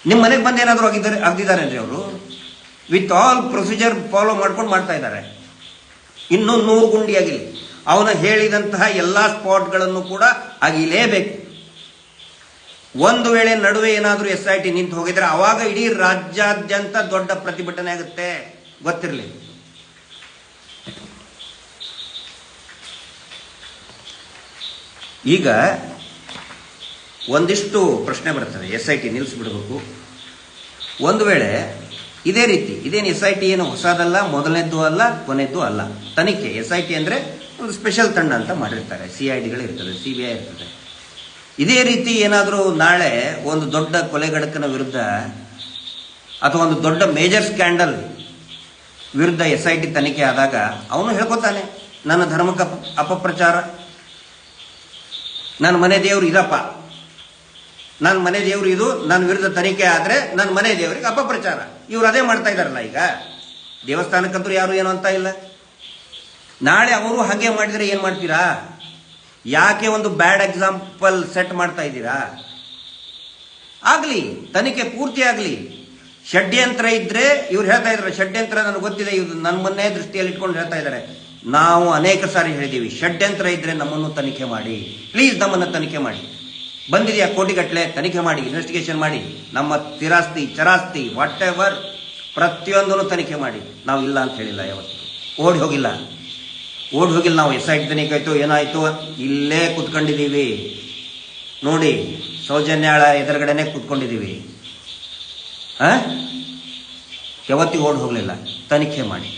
ನಿಮ್ಮ ಮನೆಗೆ ಬಂದು ಏನಾದ್ರು ಅಗದಿದ್ದಾರೇನ್ರಿ ಅವರು? ವಿತ್ ಆಲ್ ಪ್ರೊಸೀಜರ್ ಫಾಲೋ ಮಾಡ್ಕೊಂಡು ಮಾಡ್ತಾ ಇದ್ದಾರೆ. ಇನ್ನೂ 100 ಗುಂಡಿ ಆಗಿಲ್ಲ. ಅವನು ಹೇಳಿದಂತಹ ಎಲ್ಲಾ ಸ್ಪಾಟ್ಗಳನ್ನು ಕೂಡ ಅಗಿಲೇಬೇಕು. ಒಂದು ವೇಳೆ ನಡುವೆ ಏನಾದರೂ SIT ನಿಂತು ಹೋಗಿದ್ರೆ ಅವಾಗ ಇಡೀ ರಾಜ್ಯಾದ್ಯಂತ ದೊಡ್ಡ ಪ್ರತಿಭಟನೆ ಆಗುತ್ತೆ, ಗೊತ್ತಿರಲಿ. ಈಗ ಒಂದಿಷ್ಟು ಪ್ರಶ್ನೆ ಬರ್ತದೆ, SIT ನಿಲ್ಲಿಸ್ಬಿಡ್ಬೇಕು. ಒಂದು ವೇಳೆ ಇದೇ ರೀತಿ, ಇದೇನು SIT ಏನು ಹೊಸದಲ್ಲ, ಮೊದಲನೇದ್ದು ಅಲ್ಲ, ಕೊನೆದ್ದು ಅಲ್ಲ. ತನಿಖೆ SIT ಅಂದ್ರೆ ಒಂದು ಸ್ಪೆಷಲ್ ತಂಡ ಅಂತ ಮಾಡಿರ್ತಾರೆ, CIDಗಳು ಇರ್ತದೆ, CBI ಇರ್ತದೆ. ಇದೇ ರೀತಿ ಏನಾದರೂ ನಾಳೆ ಒಂದು ದೊಡ್ಡ ಕೊಲೆಗಡಕನ ವಿರುದ್ಧ ಅಥವಾ ಒಂದು ದೊಡ್ಡ ಮೇಜರ್ ಸ್ಕ್ಯಾಂಡಲ್ ವಿರುದ್ಧ SIT ತನಿಖೆ ಆದಾಗ ಅವನು ಹೇಳ್ಕೊತಾನೆ, ನನ್ನ ಧರ್ಮಕ್ಕೆ ಅಪಪ್ರಚಾರ, ನನ್ನ ಮನೆ ದೇವರು ಇದಪ್ಪ, ನನ್ನ ಮನೆ ದೇವರು ಇದು, ನನ್ನ ವಿರುದ್ಧ ತನಿಖೆ ಆದ್ರೆ ನನ್ನ ಮನೆ ದೇವರಿಗೆ ಅಪಪ್ರಚಾರ. ಇವ್ರು ಅದೇ ಮಾಡ್ತಾ ಇದಾರಲ್ಲ. ಈಗ ದೇವಸ್ಥಾನಕ್ಕಂತೂ ಯಾರು ಏನು ಅಂತ ಇಲ್ಲ. ನಾಳೆ ಅವರು ಹಾಗೆ ಮಾಡಿದ್ರೆ ಏನ್ ಮಾಡ್ತೀರಾ? ಯಾಕೆ ಒಂದು ಬ್ಯಾಡ್ ಎಕ್ಸಾಂಪಲ್ ಸೆಟ್ ಮಾಡ್ತಾ ಇದ್ದೀರಾ? ಆಗ್ಲಿ, ತನಿಖೆ ಪೂರ್ತಿ ಆಗಲಿ. ಷಡ್ಯಂತ್ರ ಇದ್ರೆ ಇವ್ರು ಹೇಳ್ತಾ ಇದ್ರು, ಷಡ್ಯಂತ್ರ ನನಗೆ ಗೊತ್ತಿದೆ, ಇವ್ರು ನನ್ನ ಮೊನ್ನೆ ದೃಷ್ಟಿಯಲ್ಲಿ ಇಟ್ಕೊಂಡು ಹೇಳ್ತಾ ಇದ್ದಾರೆ. ನಾವು ಅನೇಕ ಸಾರಿ ಹೇಳಿದ್ದೀವಿ, ಷಡ್ಯಂತ್ರ ಇದ್ರೆ ನಮ್ಮನ್ನು ತನಿಖೆ ಮಾಡಿ, ಪ್ಲೀಸ್ ನಮ್ಮನ್ನು ತನಿಖೆ ಮಾಡಿ. ಬಂದಿದೆಯಾ ಕೋಟಿಗಟ್ಟಲೆ, ತನಿಖೆ ಮಾಡಿ, ಇನ್ವೆಸ್ಟಿಗೇಷನ್ ಮಾಡಿ, ನಮ್ಮ ಸ್ಥಿರಾಸ್ತಿ ಚರಾಸ್ತಿ ವಾಟ್ ಎವರ್ ಪ್ರತಿಯೊಂದನ್ನು ತನಿಖೆ ಮಾಡಿ. ನಾವು ಇಲ್ಲ ಅಂತ ಹೇಳಿಲ್ಲ, ಯಾವತ್ತು ಓಡಿ ಹೋಗಿಲ್ಲ. ನಾವು SIT ತನಿಖೆ ಆಯ್ತು ಏನಾಯ್ತು, ಇಲ್ಲೇ ಕೂತ್ಕೊಂಡಿದ್ದೀವಿ ನೋಡಿ, ಸೌಜನ್ಯಾಳ ಎದುರುಗಡೆನೆ ಕೂತ್ಕೊಂಡಿದ್ದೀವಿ. ಯಾವತ್ತಿಗೂ ಓಡಿ ಹೋಗಲಿಲ್ಲ. ತನಿಖೆ ಮಾಡಿ.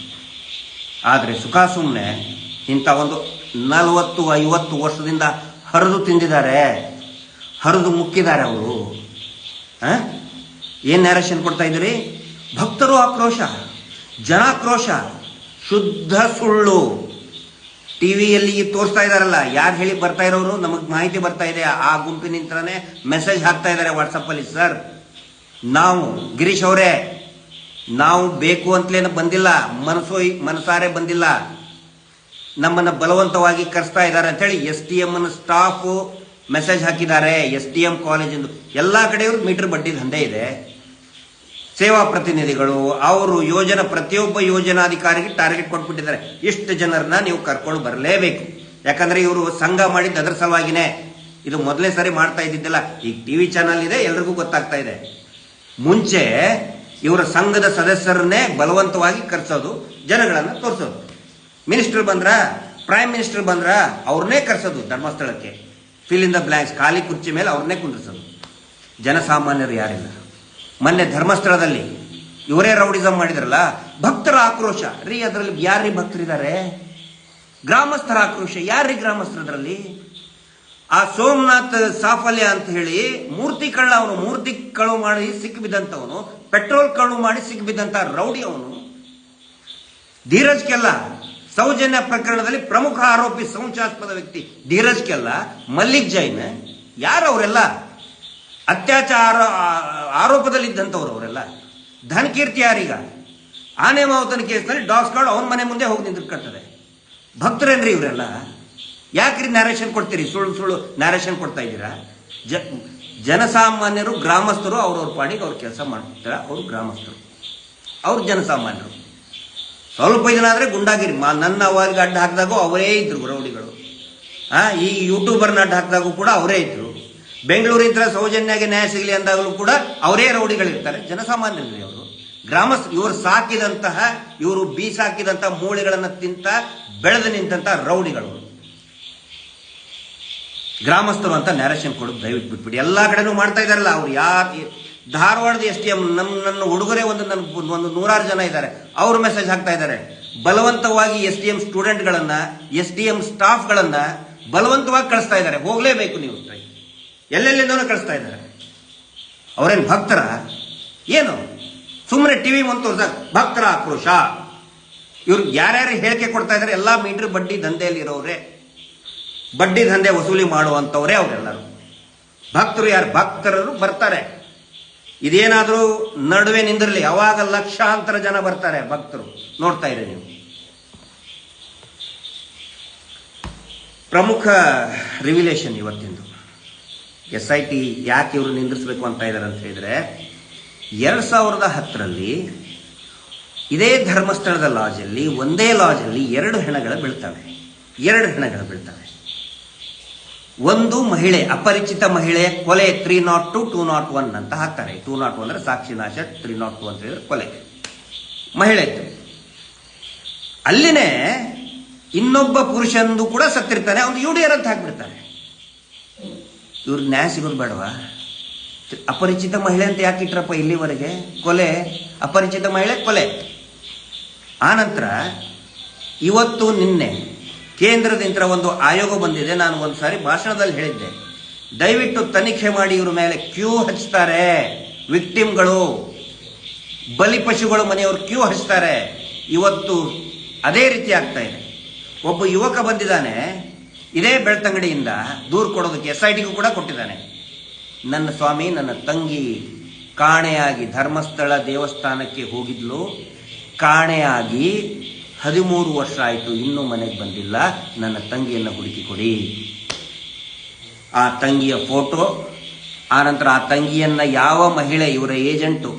ಆದರೆ ಸುಖ ಸುಮ್ಮನೆ ಇಂಥ ಒಂದು 40-50 ವರ್ಷದಿಂದ ಹರಿದು ತಿಂದಿದ್ದಾರೆ, ಹರಿದು ಮುಕ್ಕಿದ್ದಾರೆ ಅವರು. ಏನು ನ್ಯಾರೇಷನ್ ಕೊಡ್ತಾ ಇದ್ದೀರಿ? ಭಕ್ತರು ಆಕ್ರೋಶ, ಜನಾಕ್ರೋಶ, ಶುದ್ಧ ಸುಳ್ಳು. ಟಿವಿಯಲ್ಲಿ ತೋರಿಸ್ತಾ ಇದಾರಲ್ಲ, ಯಾರು ಹೇಳಿ ಬರ್ತಾ ಇರೋರು, ನಮಗೆ ಮಾಹಿತಿ ಬರ್ತಾ ಇದೆ, ಆ ಗುಂಪಿನಿಂದನೇ ಮೆಸೇಜ್ ಹಾಕ್ತಾ ಇದ್ದಾರೆ ವಾಟ್ಸಪ್ಪಲ್ಲಿ. ಸರ್, ನಾವು ಗಿರೀಶ್ ಅವರೇ, ನಾವು ಬೇಕು ಅಂತಲೇನು ಬಂದಿಲ್ಲ, ಮನಸಾರೆ ಬಂದಿಲ್ಲ, ನಮ್ಮನ್ನು ಬಲವಂತವಾಗಿ ಕರೆಸ್ತಾ ಇದ್ದಾರೆ ಅಂತೇಳಿ STM ಸ್ಟಾಫ್ ಮೆಸೇಜ್ ಹಾಕಿದ್ದಾರೆ. STM ಕಾಲೇಜಿಂದು ಎಲ್ಲ ಕಡೆಯವರು ಮೀಟರ್ ಬಡ್ಡಿ ದಂಧೆ ಇದೆ. ಸೇವಾ ಪ್ರತಿನಿಧಿಗಳು ಅವರು ಪ್ರತಿಯೊಬ್ಬ ಯೋಜನಾಧಿಕಾರಿಗೆ ಟಾರ್ಗೆಟ್ ಕೊಟ್ಬಿಟ್ಟಿದ್ದಾರೆ, ಇಷ್ಟು ಜನರನ್ನ ನೀವು ಕರ್ಕೊಂಡು ಬರಲೇಬೇಕು. ಯಾಕಂದ್ರೆ ಇವರು ಸಂಘ ಮಾಡಿದ್ದು ಅದರ ಸಲುವಾಗಿನೇ. ಇದು ಮೊದಲೇ ಸರಿ ಮಾಡ್ತಾ ಇದ್ದಿದ್ದಲ್ಲ, ಈಗ ಟಿವಿ ಚಾನಲ್ ಇದೆ, ಎಲ್ರಿಗೂ ಗೊತ್ತಾಗ್ತಾ ಇದೆ. ಮುಂಚೆ ಇವರ ಸಂಘದ ಸದಸ್ಯರನ್ನೇ ಬಲವಂತವಾಗಿ ಕರೆಸೋದು, ಜನಗಳನ್ನ ತೋರಿಸೋದು. ಮಿನಿಸ್ಟರ್ ಬಂದ್ರ, ಪ್ರೈಮ್ ಮಿನಿಸ್ಟರ್ ಬಂದ್ರ, ಅವ್ರನ್ನೇ ಕರೆಸೋದು ಧರ್ಮಸ್ಥಳಕ್ಕೆ. ಫಿಲ್ ಇನ್ ದ ಬ್ಲಾಂಕ್ಸ್, ಖಾಲಿ ಕುರ್ಚಿ ಮೇಲೆ ಅವ್ರನ್ನೇ ಕುಂದ್ರಿಸೋದು. ಜನಸಾಮಾನ್ಯರು ಯಾರಿಲ್ಲ. ಮೊನ್ನೆ ಧರ್ಮಸ್ಥಳದಲ್ಲಿ ಇವರೇ ರೌಡಿಸಮ್ ಮಾಡಿದ್ರಲ್ಲ, ಭಕ್ತರ ಆಕ್ರೋಶ ರೀ. ಅದರಲ್ಲಿ ಯಾರ್ರೀ ಭಕ್ತರಿದ್ದಾರೆ? ಗ್ರಾಮಸ್ಥರ ಆಕ್ರೋಶ. ಯಾರ್ರೀ ಗ್ರಾಮಸ್ಥರದ್ರಲ್ಲಿ? ಆ ಸೋಮನಾಥ್ ಸಾಫಲ್ಯ ಅಂತ ಹೇಳಿ ಮೂರ್ತಿ ಕಳ್ಳ, ಅವನು ಮೂರ್ತಿ ಕಳು ಮಾಡಿ ಸಿಕ್ಕಿಬಿದ್ದಂಥವನು, ಪೆಟ್ರೋಲ್ ಕಳು ಮಾಡಿ ಸಿಕ್ಕಿಬಿದ್ದಂತ ರೌಡಿ ಅವನು. ಧೀರಜ್ ಕೆಲ್ಲ ಸೌಜನ್ಯ ಪ್ರಕರಣದಲ್ಲಿ ಪ್ರಮುಖ ಆರೋಪಿ, ಸಂಶಯಾಸ್ಪದ ವ್ಯಕ್ತಿ ಧೀರಜ್ ಕೆಲ್ಲ, ಮಲ್ಲಿಕ್ ಜೈನ್, ಯಾರು ಅವರೆಲ್ಲ? ಅತ್ಯಾಚಾರ ಆರೋಪದಲ್ಲಿದ್ದಂಥವ್ರು ಅವರೆಲ್ಲ. ಧನಕೀರ್ತಿ ಯಾರೀಗ? ಆನೆ ಮಾವುತನ ಕೇಸ್ನಲ್ಲಿ ಡಾಗ್ ಸ್ಕ್ವಾಡ್ ಅವನ ಮನೆ ಮುಂದೆ ಹೋಗಿ ನಿಂತ್ಕೊಳ್ತದೆ. ಭಕ್ತರೇನ್ರಿ ಇವರೆಲ್ಲ? ಯಾಕ್ರಿ ನ್ಯಾರೇಷನ್ ಕೊಡ್ತೀರಿ? ಸುಳ್ಳು ನ್ಯಾರೇಷನ್ ಕೊಡ್ತಾ ಇದ್ದೀರಾ? ಜನಸಾಮಾನ್ಯರು, ಗ್ರಾಮಸ್ಥರು ಅವ್ರವ್ರ ಪಾಡಿಗೆ ಅವ್ರು ಕೆಲಸ ಮಾಡ್ತಾರೆ. ಅವರು ಗ್ರಾಮಸ್ಥರು, ಅವ್ರು ಜನಸಾಮಾನ್ಯರು. ಸ್ವಲ್ಪ ದಿನ ಆದ್ರೆ ಗುಂಡಾಗಿರಿ. ನನ್ನ ಅವಾರಿಗೆ ಅಡ್ಡ ಹಾಕಿದಾಗೂ ಅವರೇ ಇದ್ರು ರೌಡಿಗಳು. ಈ ಯೂಟ್ಯೂಬರ್ನ ಅಡ್ಡ ಹಾಕಿದಾಗೂ ಕೂಡ ಅವರೇ ಇದ್ರು. ಬೆಂಗಳೂರಿನ ಸೌಜನ್ಯಗೆ ನ್ಯಾಯ ಸಿಗಲಿ ಅಂದಾಗಲೂ ಕೂಡ ಅವರೇ ರೌಡಿಗಳಿರ್ತಾರೆ. ಜನಸಾಮಾನ್ಯರಲ್ಲಿ ಅವರು ಗ್ರಾಮಸ್ಥರು. ಇವರು ಸಾಕಿದಂತಹ, ಇವರು ಬೀಸಾಕಿದಂತಹ ಮೂಳೆಗಳನ್ನು ತಿಂತ ಬೆಳೆದು ನಿಂತಹ ರೌಡಿಗಳು. ಗ್ರಾಮಸ್ಥರು ಅಂತ ನ್ಯಾರೇಷನ್ ಕೊಡೋದು ದಯವಿಟ್ಟು ಬಿಟ್ಬಿಡಿ. ಎಲ್ಲಾ ಕಡೆನೂ ಮಾಡ್ತಾ ಇದಾರಲ್ಲ ಅವ್ರು. ಯಾರು ಧಾರವಾಡದ STM ನನ್ನ ಹುಡುಗರೇ ಒಂದು 100 ಜನ ಇದ್ದಾರೆ, ಅವರು ಮೆಸೇಜ್ ಹಾಕ್ತಾ ಇದ್ದಾರೆ. ಬಲವಂತವಾಗಿ STM ಸ್ಟೂಡೆಂಟ್ಗಳನ್ನ, STM ಸ್ಟಾಫ್ಗಳನ್ನ ಬಲವಂತವಾಗಿ ಕಳಿಸ್ತಾ ಇದ್ದಾರೆ. ಹೋಗ್ಲೇಬೇಕು ನೀವು. ಎಲ್ಲೆಲ್ಲಿಂದನೂ ಕಳಿಸ್ತಾ ಇದ್ದಾರೆ. ಅವರೇನು ಭಕ್ತರ? ಏನು ಸುಮ್ಮನೆ ಟಿವಿ ಮುಂದೆ ತೋರ್ಸ ಭಕ್ತರ ಆಕ್ರೋಶ. ಇವ್ರು ಯಾರ್ಯಾರು ಹೇಳಿಕೆ ಕೊಡ್ತಾ ಇದ್ದಾರೆ? ಎಲ್ಲಾ ಮೀಟರ್ ಬಡ್ಡಿ ದಂಧೆಯಲ್ಲಿ ಇರೋರೆ, ಬಡ್ಡಿ ದಂಧೆ ವಸೂಲಿ ಮಾಡುವಂತವ್ರೆ ಅವರೆಲ್ಲರೂ. ಭಕ್ತರು ಯಾರು? ಭಕ್ತರು ಬರ್ತಾರೆ. ಇದೇನಾದ್ರೂ ನಡುವೆ ನಿಂದಿರಲಿ, ಅವಾಗ ಲಕ್ಷಾಂತರ ಜನ ಬರ್ತಾರೆ ಭಕ್ತರು. ನೋಡ್ತಾ ಇರಿ ನೀವು. ಪ್ರಮುಖ ರಿವಿಲೇಷನ್ ಇವತ್ತಿಂದು. SIT ಯಾಕೆ ಇವರು ನಿಂದಿರಿಸಬೇಕು ಅಂತ ಇದ್ದಾರೆ ಅಂತ ಹೇಳಿದ್ರೆ, 2010ರಲ್ಲಿ ಇದೇ ಧರ್ಮಸ್ಥಳದ ಲಾಜಲ್ಲಿ, ಒಂದೇ ಲಾಜಲ್ಲಿ 2 ಹೆಣಗಳು ಬೀಳ್ತವೆ. ಒಂದು ಮಹಿಳೆ, ಅಪರಿಚಿತ ಮಹಿಳೆ ಕೊಲೆ 302, 201 ಅಂತ ಹಾಕ್ತಾರೆ. 201 ಅಂದ್ರೆ ಸಾಕ್ಷಿ ನಾಶ, 302 ಅಂತ ಹೇಳಿದ್ರೆ ಕೊಲೆ. ಮಹಿಳೆ ಇತ್ತು. ಅಲ್ಲಿನೇ ಇನ್ನೊಬ್ಬ ಪುರುಷಂದು ಕೂಡ ಸತ್ತಿರ್ತಾನೆ, ಅವ್ನು UDR ಅಂತ ಹಾಕ್ಬಿಡ್ತಾರೆ. ಇವ್ರಿಗೆ ನ್ಯಾಯ ಸಿಗೋದು ಬೇಡವಾ? ಅಪರಿಚಿತ ಮಹಿಳೆ ಅಂತ ಯಾಕೆ ಇಟ್ರಪ್ಪ ಇಲ್ಲಿವರೆಗೆ? ಕೊಲೆ, ಅಪರಿಚಿತ ಮಹಿಳೆ ಕೊಲೆ. ಆನಂತರ ಇವತ್ತು ನಿನ್ನೆ ಕೇಂದ್ರದಿಂದ ಒಂದು ಆಯೋಗ ಬಂದಿದೆ. ನಾನು ಒಂದು ಸಾರಿ ಭಾಷಣದಲ್ಲಿ ಹೇಳಿದ್ದೆ, ದಯವಿಟ್ಟು ತನಿಖೆ ಮಾಡಿ. ಇವ್ರ ಮೇಲೆ ಕ್ಯೂ ಹಚ್ತಾರೆ ವಿಕ್ಟಿಮ್ಗಳು, ಬಲಿಪಶುಗಳು ಮನೆಯವರು ಕ್ಯೂ ಹಚ್ತಾರೆ. ಇವತ್ತು ಅದೇ ರೀತಿ ಆಗ್ತಾ ಇದೆ. ಒಬ್ಬ ಯುವಕ ಬಂದಿದ್ದಾನೆ ಇದೇ ಬೆಳ್ತಂಗಡಿಯಿಂದ ದೂರು ಕೊಡೋದಕ್ಕೆ, SITಗೂ ಕೂಡ ಕೊಟ್ಟಿದ್ದಾನೆ. ನನ್ನ ಸ್ವಾಮಿ, ನನ್ನ ತಂಗಿ ಕಾಣೆಯಾಗಿ ಧರ್ಮಸ್ಥಳ ದೇವಸ್ಥಾನಕ್ಕೆ ಹೋಗಿದ್ಲು, ಕಾಣೆಯಾಗಿ 13 ವರ್ಷ ಆಯಿತು, ಇನ್ನೂ ಮನೆಗೆ ಬಂದಿಲ್ಲ, ನನ್ನ ತಂಗಿಯನ್ನು ಹುಡುಕಿ ಕೊಡಿ. ಆ ತಂಗಿಯ ಫೋಟೋ, ಆನಂತರ ಆ ತಂಗಿಯನ್ನು ಯಾವ ಮಹಿಳೆ, ಇವರ ಏಜೆಂಟು,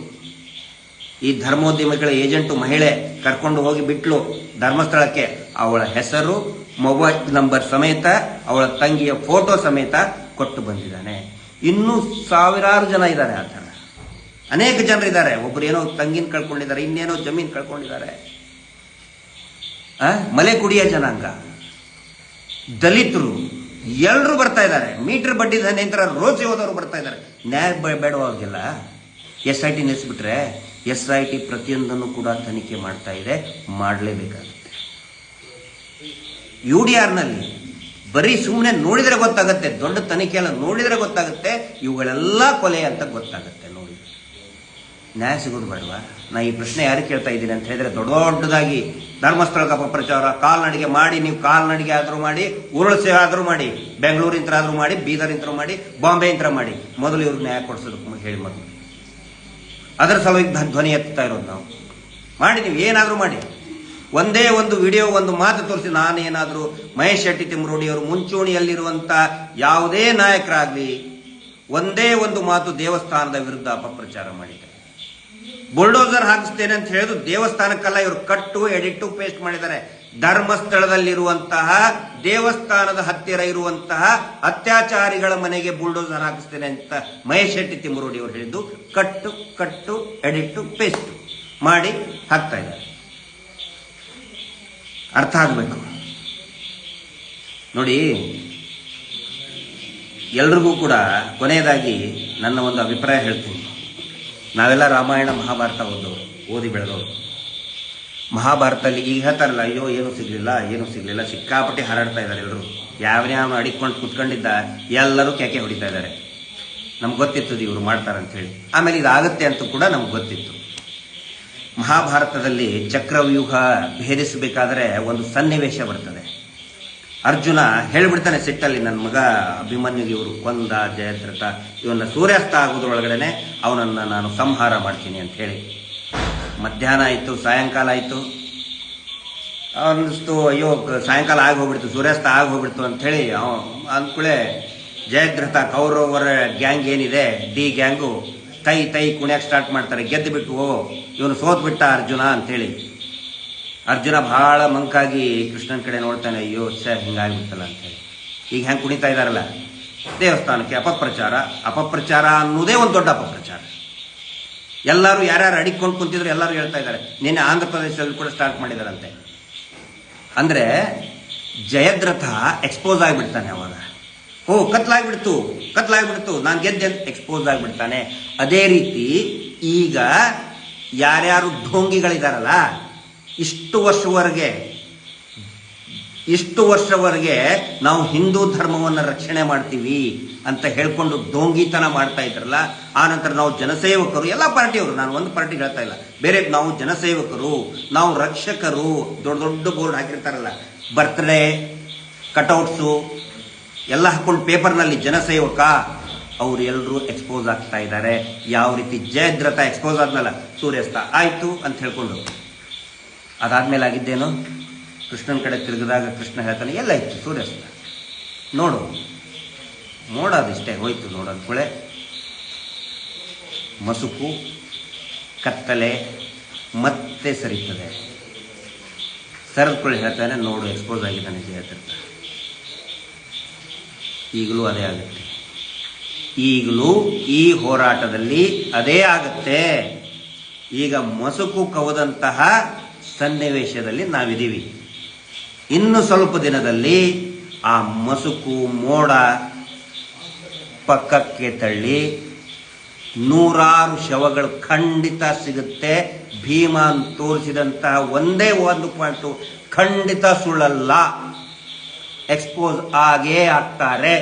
ಈ ಧರ್ಮೋದ್ಯಮಿಗಳ ಏಜೆಂಟು ಮಹಿಳೆ ಕರ್ಕೊಂಡು ಹೋಗಿ ಬಿಟ್ಲು ಧರ್ಮಸ್ಥಳಕ್ಕೆ, ಅವಳ ಹೆಸರು, ಮೊಬೈಲ್ ನಂಬರ್ ಸಮೇತ, ಅವಳ ತಂಗಿಯ ಫೋಟೋ ಸಮೇತ ಕೊಟ್ಟು ಬಂದಿದ್ದಾನೆ. ಇನ್ನೂ ಸಾವಿರಾರು ಜನ ಇದ್ದಾರೆ, ಆ ಥರ ಅನೇಕ ಜನರಿದ್ದಾರೆ. ಒಬ್ರು ಏನೋ ತಂಗಿನ ಕಳ್ಕೊಂಡಿದ್ದಾರೆ, ಇನ್ನೇನೋ ಜಮೀನು ಕಳ್ಕೊಂಡಿದ್ದಾರೆ. ಮಲೆ ಕುಡಿಯ ಜನಾಂಗ, ದಲಿತರು ಎಲ್ಲರೂ ಬರ್ತಾ ಇದ್ದಾರೆ. ಮೀಟರ್ ಬಡ್ಡಿ ಧನ್ಯಂತರ ರೋಸಿ ಹೋದವರು ಬರ್ತಾ ಇದ್ದಾರೆ. ನ್ಯಾಯ ಬೇಡವ ಅವ್ರಿಗೆಲ್ಲ? SIT ನೆಲೆಸ್ಬಿಟ್ರೆ SIT ಪ್ರತಿಯೊಂದನ್ನು ಕೂಡ ತನಿಖೆ ಮಾಡ್ತಾ ಇದೆ, ಮಾಡಲೇಬೇಕಾಗುತ್ತೆ. UDRನಲ್ಲಿ ಬರೀ ಸುಮ್ಮನೆ ನೋಡಿದರೆ ಗೊತ್ತಾಗುತ್ತೆ, ದೊಡ್ಡ ತನಿಖೆ ಎಲ್ಲ ನೋಡಿದರೆ ಗೊತ್ತಾಗುತ್ತೆ, ಇವುಗಳೆಲ್ಲ ಕೊಲೆ ಅಂತ ಗೊತ್ತಾಗುತ್ತೆ. ನೋಡಿ, ನ್ಯಾಯ ಸಿಗೋದು ಬೇಡವಾ? ನಾ ಈ ಪ್ರಶ್ನೆ ಯಾರು ಕೇಳ್ತಾ ಇದ್ದೀನಿ ಅಂತ ಹೇಳಿದ್ರೆ, ದೊಡ್ಡದಾಗಿ ಧರ್ಮಸ್ಥಳಕ್ಕೆ ಅಪಪ್ರಚಾರ, ಕಾಲ್ನಡಿಗೆ ಮಾಡಿ, ನೀವು ಕಾಲ್ನಡಿಗೆ ಆದರೂ ಮಾಡಿ, ಉರುಳು ಸೇವೆ ಆದರೂ ಮಾಡಿ, ಬೆಂಗಳೂರಿಂತ ಆದರೂ ಮಾಡಿ, ಬೀದರಿಂತ ಮಾಡಿ, ಬಾಂಬೆ ಇಂತ ಮಾಡಿ, ಮೊದಲು ಇವ್ರಿಗೆ ನ್ಯಾಯ ಕೊಡಿಸೋದಕ್ಕೆ ಹೇಳಿ ಮೊದಲು. ಅದರ ಸಲುವಾಗಿ ಧ್ವನಿ ಎತ್ತಾ ಇರೋದು ನಾವು. ಮಾಡಿ, ನೀವು ಏನಾದರೂ ಮಾಡಿ. ಒಂದೇ ಒಂದು ವಿಡಿಯೋ, ಒಂದು ಮಾತು ತೋರಿಸಿ, ನಾನೇನಾದರೂ ಮಹೇಶ್ ಶೆಟ್ಟಿ ತಿಮ್ಮರೋಡಿ ಅವರು ಮುಂಚೂಣಿಯಲ್ಲಿರುವಂಥ ಯಾವುದೇ ನಾಯಕರಾಗಲಿ ಒಂದೇ ಒಂದು ಮಾತು ದೇವಸ್ಥಾನದ ವಿರುದ್ಧ ಅಪಪ್ರಚಾರ ಮಾಡಿದ್ದಾರೆ. ಬುಲ್ಡೋಸರ್ ಹಾಕಿಸ್ತೇನೆ ಅಂತ ಹೇಳಿದ್ರು ದೇವಸ್ಥಾನಕ್ಕೆಲ್ಲ ಇವರು ಕಟ್ಟು, ಎಡಿಟ್ಟು, ಪೇಸ್ಟ್ ಮಾಡಿದ್ದಾರೆ. ಧರ್ಮಸ್ಥಳದಲ್ಲಿರುವಂತಹ ದೇವಸ್ಥಾನದ ಹತ್ತಿರ ಇರುವಂತಹ ಅತ್ಯಾಚಾರಿಗಳ ಮನೆಗೆ ಬುಲ್ಡೋಸರ್ ಹಾಕಿಸ್ತೇನೆ ಅಂತ ಮಹೇಶ್ ಶೆಟ್ಟಿ ತಿಮ್ಮರೋಡಿ ಅವರು ಹೇಳಿದ್ದು ಕಟ್ಟು, ಎಡಿಟ್ಟು, ಪೇಸ್ಟ್ ಮಾಡಿ ಹಾಕ್ತಾ ಇದ್ದಾರೆ. ಅರ್ಥ ಆಗಬೇಕು ನೋಡಿ. ಎಲ್ರಿಗೂ ಕೂಡ ಕೊನೆಯದಾಗಿ ನನ್ನ ಒಂದು ಅಭಿಪ್ರಾಯ ಹೇಳ್ತೀನಿ. ನಾವೆಲ್ಲ ರಾಮಾಯಣ ಮಹಾಭಾರತ ಓದಿ ಬೆಳೆದವರು. ಮಹಾಭಾರತದಲ್ಲಿ ಈಗ ಹೇಳ್ತಾರಲ್ಲ, ಅಯ್ಯೋ ಏನೂ ಸಿಗಲಿಲ್ಲ, ಸಿಕ್ಕಾಪಟ್ಟೆ ಹಾರಾಡ್ತಾ ಇದ್ದಾರೆ ಎಲ್ಲರೂ. ಯಾವನ್ಯಾವ ಅಡಿಕೊಂಡು ಕುತ್ಕೊಂಡಿದ್ದ ಎಲ್ಲರೂ ಕೆಕೆ ಹೊಡಿತಾ ಇದ್ದಾರೆ. ನಮ್ಗೆ ಗೊತ್ತಿತ್ತು ಇವರು ಮಾಡ್ತಾರಂಥೇಳಿ. ಆಮೇಲೆ ಇದಾಗುತ್ತೆ ಅಂತ ಕೂಡ ನಮ್ಗೆ ಗೊತ್ತಿತ್ತು. ಮಹಾಭಾರತದಲ್ಲಿ ಚಕ್ರವ್ಯೂಹ ಭೇದಿಸಬೇಕಾದ್ರೆ ಒಂದು ಸನ್ನಿವೇಶ ಬರ್ತದೆ. ಅರ್ಜುನ ಹೇಳಿಬಿಡ್ತಾನೆ ಸಿಟ್ಟಲ್ಲಿ, ನನ್ನ ಮಗ ಅಭಿಮನ್ಯುಗೆ ಇವರು ಕೊಂದ, ಜಯದ್ರಥ ಇವನ್ನ ಸೂರ್ಯಾಸ್ತ ಆಗೋದ್ರೊಳಗಡೆ ಅವನನ್ನು ನಾನು ಸಂಹಾರ ಮಾಡ್ತೀನಿ ಅಂತ ಹೇಳಿ. ಮಧ್ಯಾಹ್ನ ಆಯಿತು, ಸಾಯಂಕಾಲ ಆಯಿತು. ಅನ್ನಿಸ್ತು, ಅಯ್ಯೋ ಸಾಯಂಕಾಲ ಆಗಿ ಹೋಗ್ಬಿಡ್ತು, ಸೂರ್ಯಾಸ್ತ ಆಗಿ ಹೋಗ್ಬಿಡ್ತು ಅಂಥೇಳಿ ಅಂದ್ಕೂಳೆ ಜಯದ್ರಥ ಕೌರವರ ಗ್ಯಾಂಗ್ ಏನಿದೆ, ಡಿ ಗ್ಯಾಂಗು, ತೈ ಕುಣ್ಯಾಕ್ ಸ್ಟಾರ್ಟ್ ಮಾಡ್ತಾರೆ. ಗೆದ್ದು ಬಿಟ್ಟು, ಇವನು ಸೋತ್ಬಿಟ್ಟ ಅರ್ಜುನ ಅಂಥೇಳಿ. ಅರ್ಜುನ ಬಹಳ ಮಂಕಾಗಿ ಕೃಷ್ಣನ ಕಡೆ ನೋಡ್ತಾನೆ, ಅಯ್ಯೋ ಹಿಂಗಾಗ್ಬಿಡ್ತಲ್ಲ ಅಂತೇಳಿ. ಈಗ ಹೆಂಗೆ ಕುಣಿತಾ ಇದ್ದಾರಲ್ಲ ದೇವಸ್ಥಾನಕ್ಕೆ, ಅಪಪ್ರಚಾರ ಅನ್ನೋದೇ ಒಂದು ದೊಡ್ಡ ಅಪಪ್ರಚಾರ. ಎಲ್ಲರೂ ಯಾರ್ಯಾರು ಅಡಿಕೊಂಡು ಕುಂತಿದ್ರು ಎಲ್ಲರೂ ಹೇಳ್ತಾ ಇದ್ದಾರೆ. ನಿನ್ನೆ ಆಂಧ್ರ ಪ್ರದೇಶದಲ್ಲಿ ಕೂಡ ಸ್ಟಾರ್ಟ್ ಮಾಡಿದಾರಂತೆ. ಅಂದರೆ ಜಯದ್ರಥ ಎಕ್ಸ್ಪೋಸ್ ಆಗಿಬಿಡ್ತಾನೆ ಅವಾಗ. ಕತ್ಲಾಗ್ಬಿಡ್ತು, ನಾನು ಗೆದ್ದೆ ಅಂತ ಎಕ್ಸ್ಪೋಸ್ ಆಗಿಬಿಡ್ತಾನೆ. ಅದೇ ರೀತಿ ಈಗ ಯಾರ್ಯಾರು ಢೋಂಗಿಗಳಿದಾರಲ್ಲ, ಇಷ್ಟು ವರ್ಷವರೆಗೆ ನಾವು ಹಿಂದೂ ಧರ್ಮವನ್ನು ರಕ್ಷಣೆ ಮಾಡ್ತೀವಿ ಅಂತ ಹೇಳ್ಕೊಂಡು ಡೋಂಗಿತನ ಮಾಡ್ತಾ ಇದ್ರಲ್ಲ, ಆನಂತರ ನಾವು ಜನಸೇವಕರು, ಎಲ್ಲ ಪಾರ್ಟಿಯವರು, ನಾನು ಒಂದು ಪಾರ್ಟಿ ಹೇಳ್ತಾ ಇಲ್ಲ, ಬೇರೆ, ನಾವು ಜನಸೇವಕರು, ನಾವು ರಕ್ಷಕರು, ದೊಡ್ಡ ಬೋರ್ಡ್ ಹಾಕಿರ್ತಾರಲ್ಲ, ಬರ್ತ್ಡೇ ಕಟೌಟ್ಸು ಎಲ್ಲ ಹಾಕೊಂಡು ಪೇಪರ್ನಲ್ಲಿ ಜನಸೇವಕ, ಅವರು ಎಲ್ಲರೂ ಎಕ್ಸ್ಪೋಸ್ ಆಗ್ತಾ ಇದ್ದಾರೆ. ಯಾವ ರೀತಿ ಜಯದ್ರಥ ಎಕ್ಸ್ಪೋಸ್ ಆದ್ಮೇಲೆ ಸೂರ್ಯಾಸ್ತ ಆಯಿತು ಅಂತ ಹೇಳ್ಕೊಂಡು, ಅದಾದ್ಮೇಲೆ ಆಗಿದ್ದೇನು, ಕೃಷ್ಣನ ಕಡೆ ತಿರುಗಿದಾಗ ಕೃಷ್ಣ ಹೇಳ್ತಾನೆ, ಎಲ್ಲ ಇತ್ತು ಸೂರ್ಯಾಸ್ತ, ನೋಡು ನೋಡೋದಿಷ್ಟೇ ಹೋಯ್ತು ನೋಡು ಅಂದ್ಕೊಳ್ಳೆ. ಮಸುಕು ಕತ್ತಲೆ ಮತ್ತೆ ಸರಿತದೆ. ಸರಿದ್ಕೊಳ್ಳಿ ಹೇಳ್ತಾನೆ, ನೋಡು ಎಕ್ಸ್ಪೋಸ್ ಆಗಿದ್ದಾನೆ ಜಯದ್ರಥ. ಈಗಲೂ ಅದೇ ಆಗುತ್ತೆ. ಈಗಲೂ ಈ ಹೋರಾಟದಲ್ಲಿ ಅದೇ ಆಗುತ್ತೆ. ಈಗ ಮಸುಕು ಕವದಂತಹ ಸನ್ನಿವೇಶದಲ್ಲಿ ನಾವಿದ್ದೀವಿ. ಇನ್ನು ಸ್ವಲ್ಪ ದಿನದಲ್ಲಿ ಆ ಮಸುಕು ಮೋಡ ಪಕ್ಕಕ್ಕೆ ತಳ್ಳಿ ನೂರಾರು ಶವಗಳು ಖಂಡಿತ ಸಿಗುತ್ತೆ. ಭೀಮ ತೋರಿಸಿದಂತಹ ಒಂದೇ ಒಂದು ಪಾಯಿಂಟು ಖಂಡಿತ ಸುಳ್ಳಲ್ಲ, ಎಕ್ಸ್ಪೋಸ್ ಆಗೇ ಆಗ್ತಾರೆ.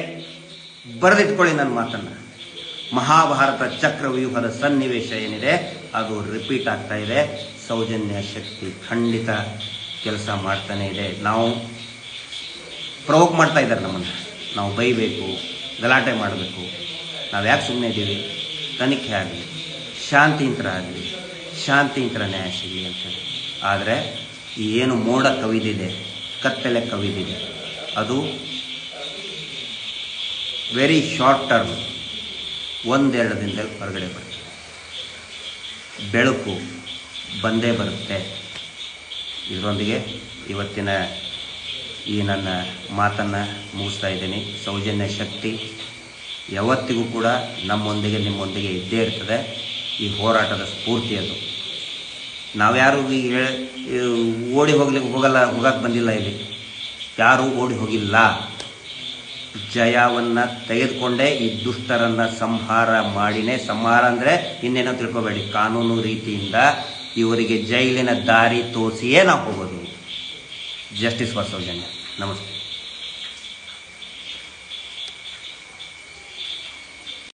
ಬರೆದಿಟ್ಕೊಳ್ಳಿ ನನ್ನ ಮಾತನ್ನು. ಮಹಾಭಾರತ ಚಕ್ರವ್ಯೂಹದ ಸನ್ನಿವೇಶ ಏನಿದೆ ಅದು ರಿಪೀಟ್ ಆಗ್ತಾ ಇದೆ. ಸೌಜನ್ಯ ಶಕ್ತಿ ಖಂಡಿತ ಕೆಲಸ ಮಾಡ್ತಾನೆ ಇದೆ. ನಾವು ಪ್ರವೋಕ್ ಮಾಡ್ತಾ ಇದ್ದಾರೆ ನಮ್ಮನ್ನು, ನಾವು ಬೈಬೇಕು, ಗಲಾಟೆ ಮಾಡಬೇಕು. ನಾವು ಯಾಕೆ ಸುಮ್ಮನೆ ಇದ್ದೀವಿ? ತನಿಖೆ ಆಗಲಿ, ಶಾಂತಿಂತರ ಆಗಲಿ, ಶಾಂತಿಂತರ ನ್ಯಾಯ ಸಿಗಲಿ ಅಂತೇಳಿ. ಆದರೆ ಏನು ಮೋಡ ಕವಿದಿದೆ, ಕತ್ತಲೆ ಕವಿದಿದೆ, ಅದು ವೆರಿ ಶಾರ್ಟ್ ಟರ್ಮ್, ಒಂದೆರಡು ದಿನದಲ್ಲಿ ಹೊರಗಡೆ ಬರುತ್ತೆ. ಬೆಳಕು ಬಂದೇ ಬರುತ್ತೆ. ಇದರೊಂದಿಗೆ ಇವತ್ತಿನ ಈ ನನ್ನ ಮಾತನ್ನು ಮುಗಿಸ್ತಾ ಇದ್ದೀನಿ. ಸೌಜನ್ಯ ಶಕ್ತಿ ಯಾವತ್ತಿಗೂ ಕೂಡ ನಮ್ಮೊಂದಿಗೆ ನಿಮ್ಮೊಂದಿಗೆ ಇದ್ದೇ ಇರ್ತದೆ. ಈ ಹೋರಾಟದ ಸ್ಫೂರ್ತಿ ಅದು. ನಾವ್ಯಾರು ಓಡಿ ಹೋಗಕ್ಕೆ ಬಂದಿಲ್ಲ. ಇಲ್ಲಿ ಯಾರೂ ಓಡಿ ಹೋಗಿಲ್ಲ. ಜಯವನ್ನು ತೆಗೆದುಕೊಂಡೇ ಈ ದುಷ್ಟರನ್ನು ಸಂಹಾರ ಮಾಡಿನೇ, ಸಂಹಾರ ಅಂದರೆ ಇನ್ನೇನೋ ತಿಳ್ಕೊಬೇಡಿ, ಕಾನೂನು ರೀತಿಯಿಂದ ಇವರಿಗೆ ಜೈಲಿನ ದಾರಿ ತೋರಿಸಿಯೇ ನಾವು ಹೋಗೋದು. Justice for Sowjanya. ನಮಸ್ತೆ.